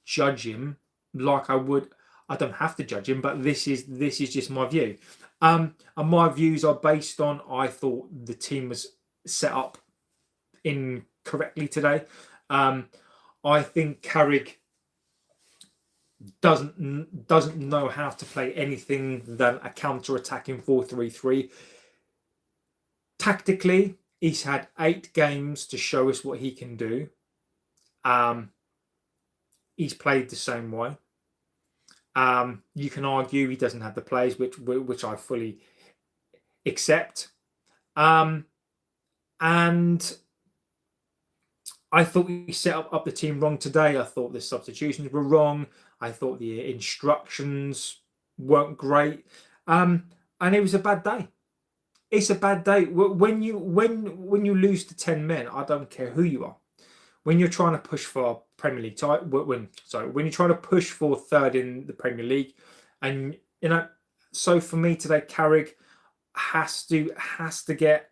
A: judge him like I would. I don't have to judge him, but this is just my view. And my views are based on I thought the team was set up incorrectly today. I think Carrick doesn't know how to play anything than a counter-attacking 4-3-3. Tactically, he's had 8 games to show us what he can do. He's played the same way. You can argue he doesn't have the players, which I fully accept. And I thought he set up the team wrong today. I thought the substitutions were wrong. I thought the instructions weren't great. And it was a bad day. It's a bad day. When you lose to 10 men, I don't care who you are. When you're trying to push for Premier League title, when you're trying to push for 3rd in the Premier League, and so for me today, Carrick has to get.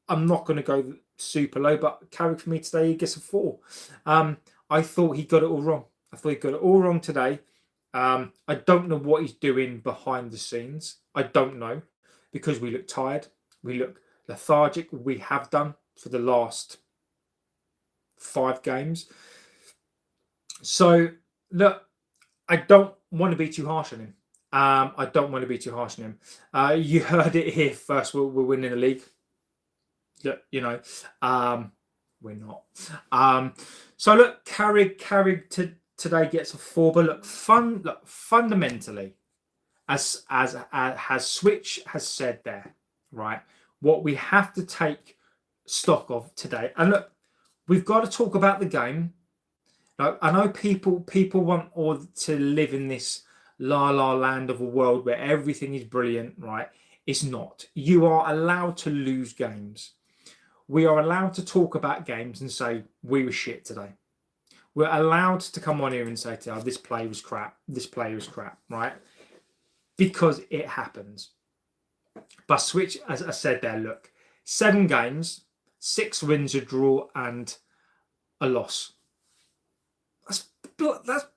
A: I'm not going to go super low, but Carrick for me today, he gets a 4. I thought he got it all wrong. Today. I don't know what he's doing behind the scenes. I don't know, because we look tired, we look lethargic. We have done for the last 5 games. So look, I don't want to be too harsh on him. You heard it here first. We're winning the league. Look, we're not. So look, Carrick today gets a 4. But look, fundamentally, as Switch has said there, right? What we have to take stock of today, and look, we've got to talk about the game. Like, I know people want all to live in this la land of a world where everything is brilliant, right? It's not. You are allowed to lose games. We are allowed to talk about games and say we were shit today. We're allowed to come on here and say, "Oh, this play was crap. This play was crap," right? Because it happens. But Switch, as I said there, look, 7 games, 6 wins, a draw, and a loss. That's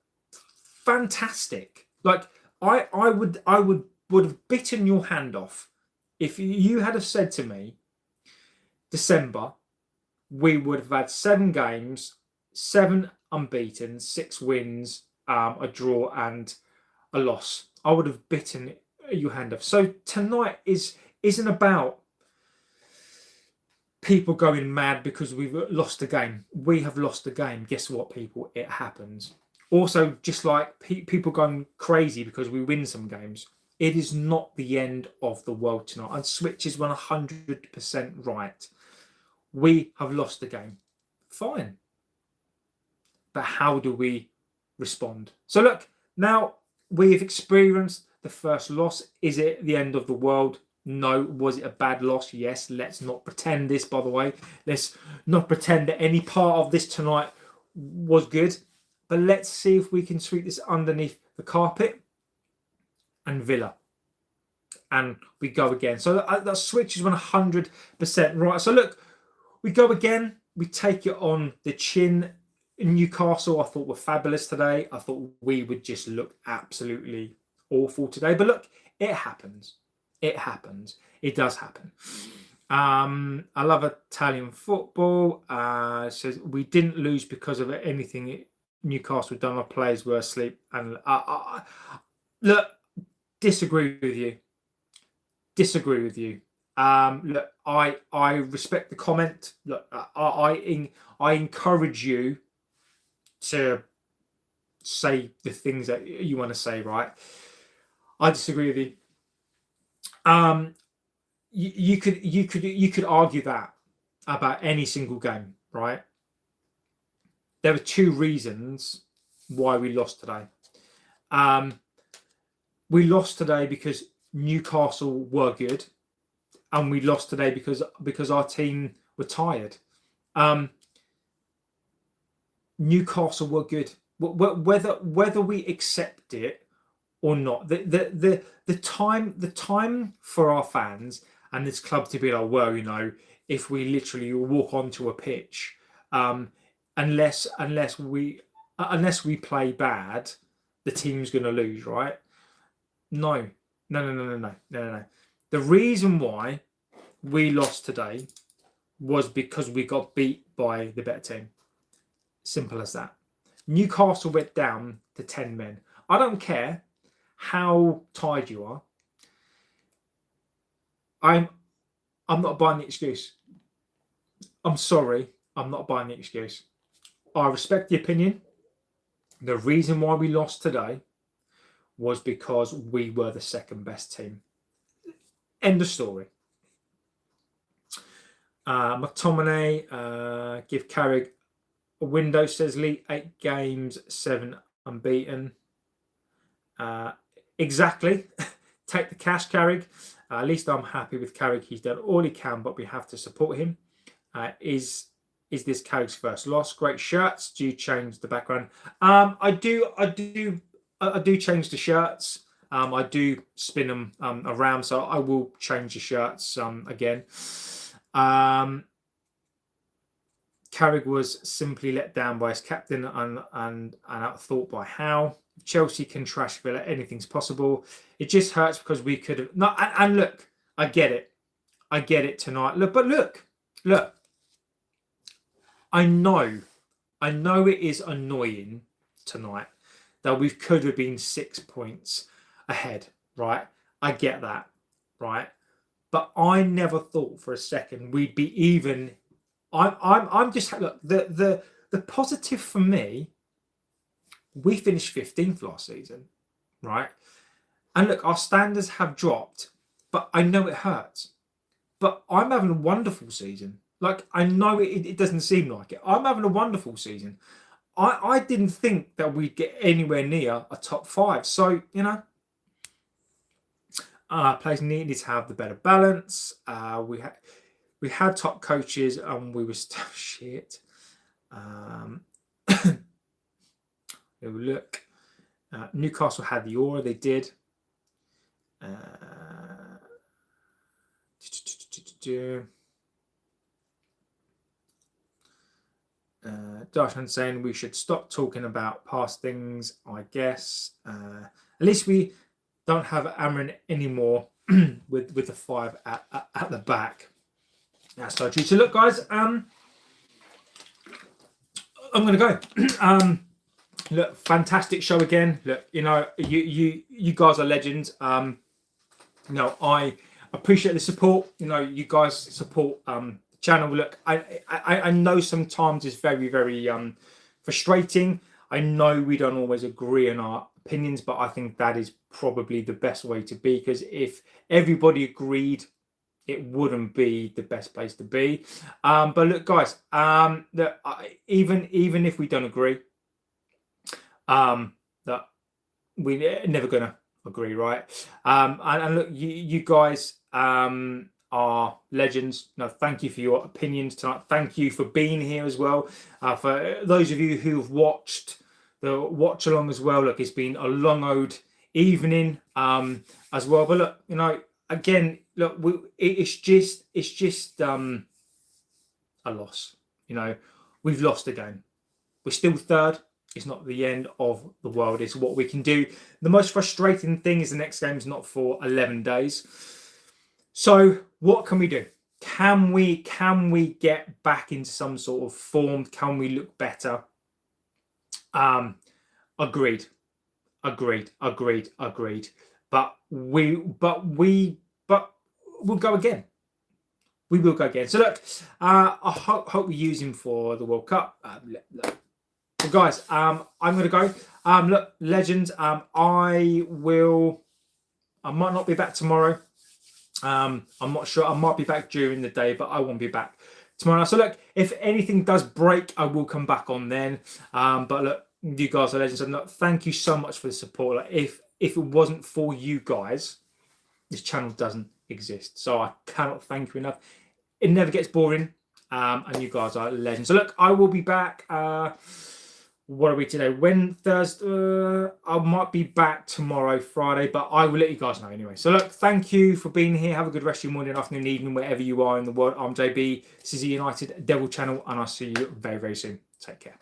A: fantastic. Like, I would have bitten your hand off if you had have said to me, December, we would have had 7 games, 7 unbeaten, 6 wins, a draw, and a loss. I would have bitten your hand off. So tonight isn't about people going mad because we've lost a game. We have lost a game. Guess what, people? It happens. Also, just like people going crazy because we win some games, it is not the end of the world tonight. And Switch is 100% right. We have lost the game. Fine. But how do we respond? So look, now we've experienced the first loss. Is it the end of the world? No. Was it a bad loss? Yes. Let's not pretend this, by the way. Let's not pretend that any part of this tonight was good. but let's see if we can sweep this underneath the carpet. And Villa. And we go again. So that switch is 100% right. So look, we go again. We take it on the chin. Newcastle, I thought, were fabulous today. I thought we would just look absolutely awful today. But look, it happens. It happens. It does happen. I love Italian football. Says we didn't lose because of anything Newcastle done. Our players were asleep. And look, disagree with you. Disagree with you. Look, I respect the comment. Look, I encourage you to say the things that you want to say, right? I disagree with you. You could argue that about any single game, right? There were two reasons why we lost today. We lost today because Newcastle were good, and we lost today because our team were tired. Newcastle were good, whether we accept it or not. The time for our fans and this club to be like, well, you know, if we literally walk onto a pitch, unless we play bad, the team's going to lose, right? No. The reason why we lost today was because we got beat by the better team. Simple as that. Newcastle went down to 10 men. I don't care how tired you are. I'm not buying the excuse. I'm sorry. I'm not buying the excuse. I respect the opinion. The reason why we lost today was because we were the second best team. End of story. McTominay, give Carrick a window, says Lee. 8 games, 7 unbeaten. Exactly. Take the cash, Carrick. At least I'm happy with Carrick. He's done all he can, but we have to support him. Is this Carrick's first loss? Great shirts. Do you change the background? I do change the shirts. I do spin them around, so I will change the shirts again. Carrick was simply let down by his captain and outthought by Howe. Chelsea can trash Villa. Anything's possible. It just hurts because we could have not. And look, I get it tonight. Look. I know it is annoying tonight that we could have been 6 points ahead, right? I get that, right? But I never thought for a second we'd be even. I'm just look, the positive for me. We finished 15th last season, right? And look, our standards have dropped, but I know it hurts. But I'm having a wonderful season. Like, I know it doesn't seem like it. I'm having a wonderful season. I didn't think that we'd get anywhere near a top 5. So, you know, players needed to have the better balance. We had top coaches and we were still shit. Look, Newcastle had the aura. They did. Darshan saying we should stop talking about past things, I guess. At least we don't have Amrin anymore with the 5 at the back. That's so true. So look, guys, I'm going to go. Look, fantastic show again. Look, you know, you guys are legends. You know, I appreciate the support. You know, you guys support the channel. Look, I know sometimes it's very, very frustrating. I know we don't always agree on our opinions, but I think that is probably the best way to be, because if everybody agreed, it wouldn't be the best place to be. But look, guys, look, even if we don't agree, that we're never gonna agree, right? And look, you guys are legends. No, thank you for your opinions tonight. Thank you for being here as well. For those of you who've watched the watch along as well. Look, it's been a long owed evening as well. But look, you know, again, look, it's just a loss. You know, we've lost again. We're still third. It's not the end of the world. It's what we can do. The most frustrating thing is the next game is not for 11 days. So what can we do? Can we get back into some sort of form? Can we look better? Agreed. But we'll go again. We will go again. So look, I hope we use him for the World Cup. So guys, I'm going to go. Look, legends. I might not be back tomorrow. I'm not sure. I might be back during the day, but I won't be back tomorrow. So look, if anything does break, I will come back on then. But look, you guys are legends, and look, thank you so much for the support. Like, if it wasn't for you guys, this channel doesn't exist. So I cannot thank you enough. It never gets boring, and you guys are legends. So look, I will be back. What are we today? Thursday. I might be back tomorrow, Friday, but I will let you guys know anyway. So look, thank you for being here. Have a good rest of your morning, afternoon, evening, wherever you are in the world. I'm JB. This is the United Devil channel, and I'll see you very, very soon. Take care.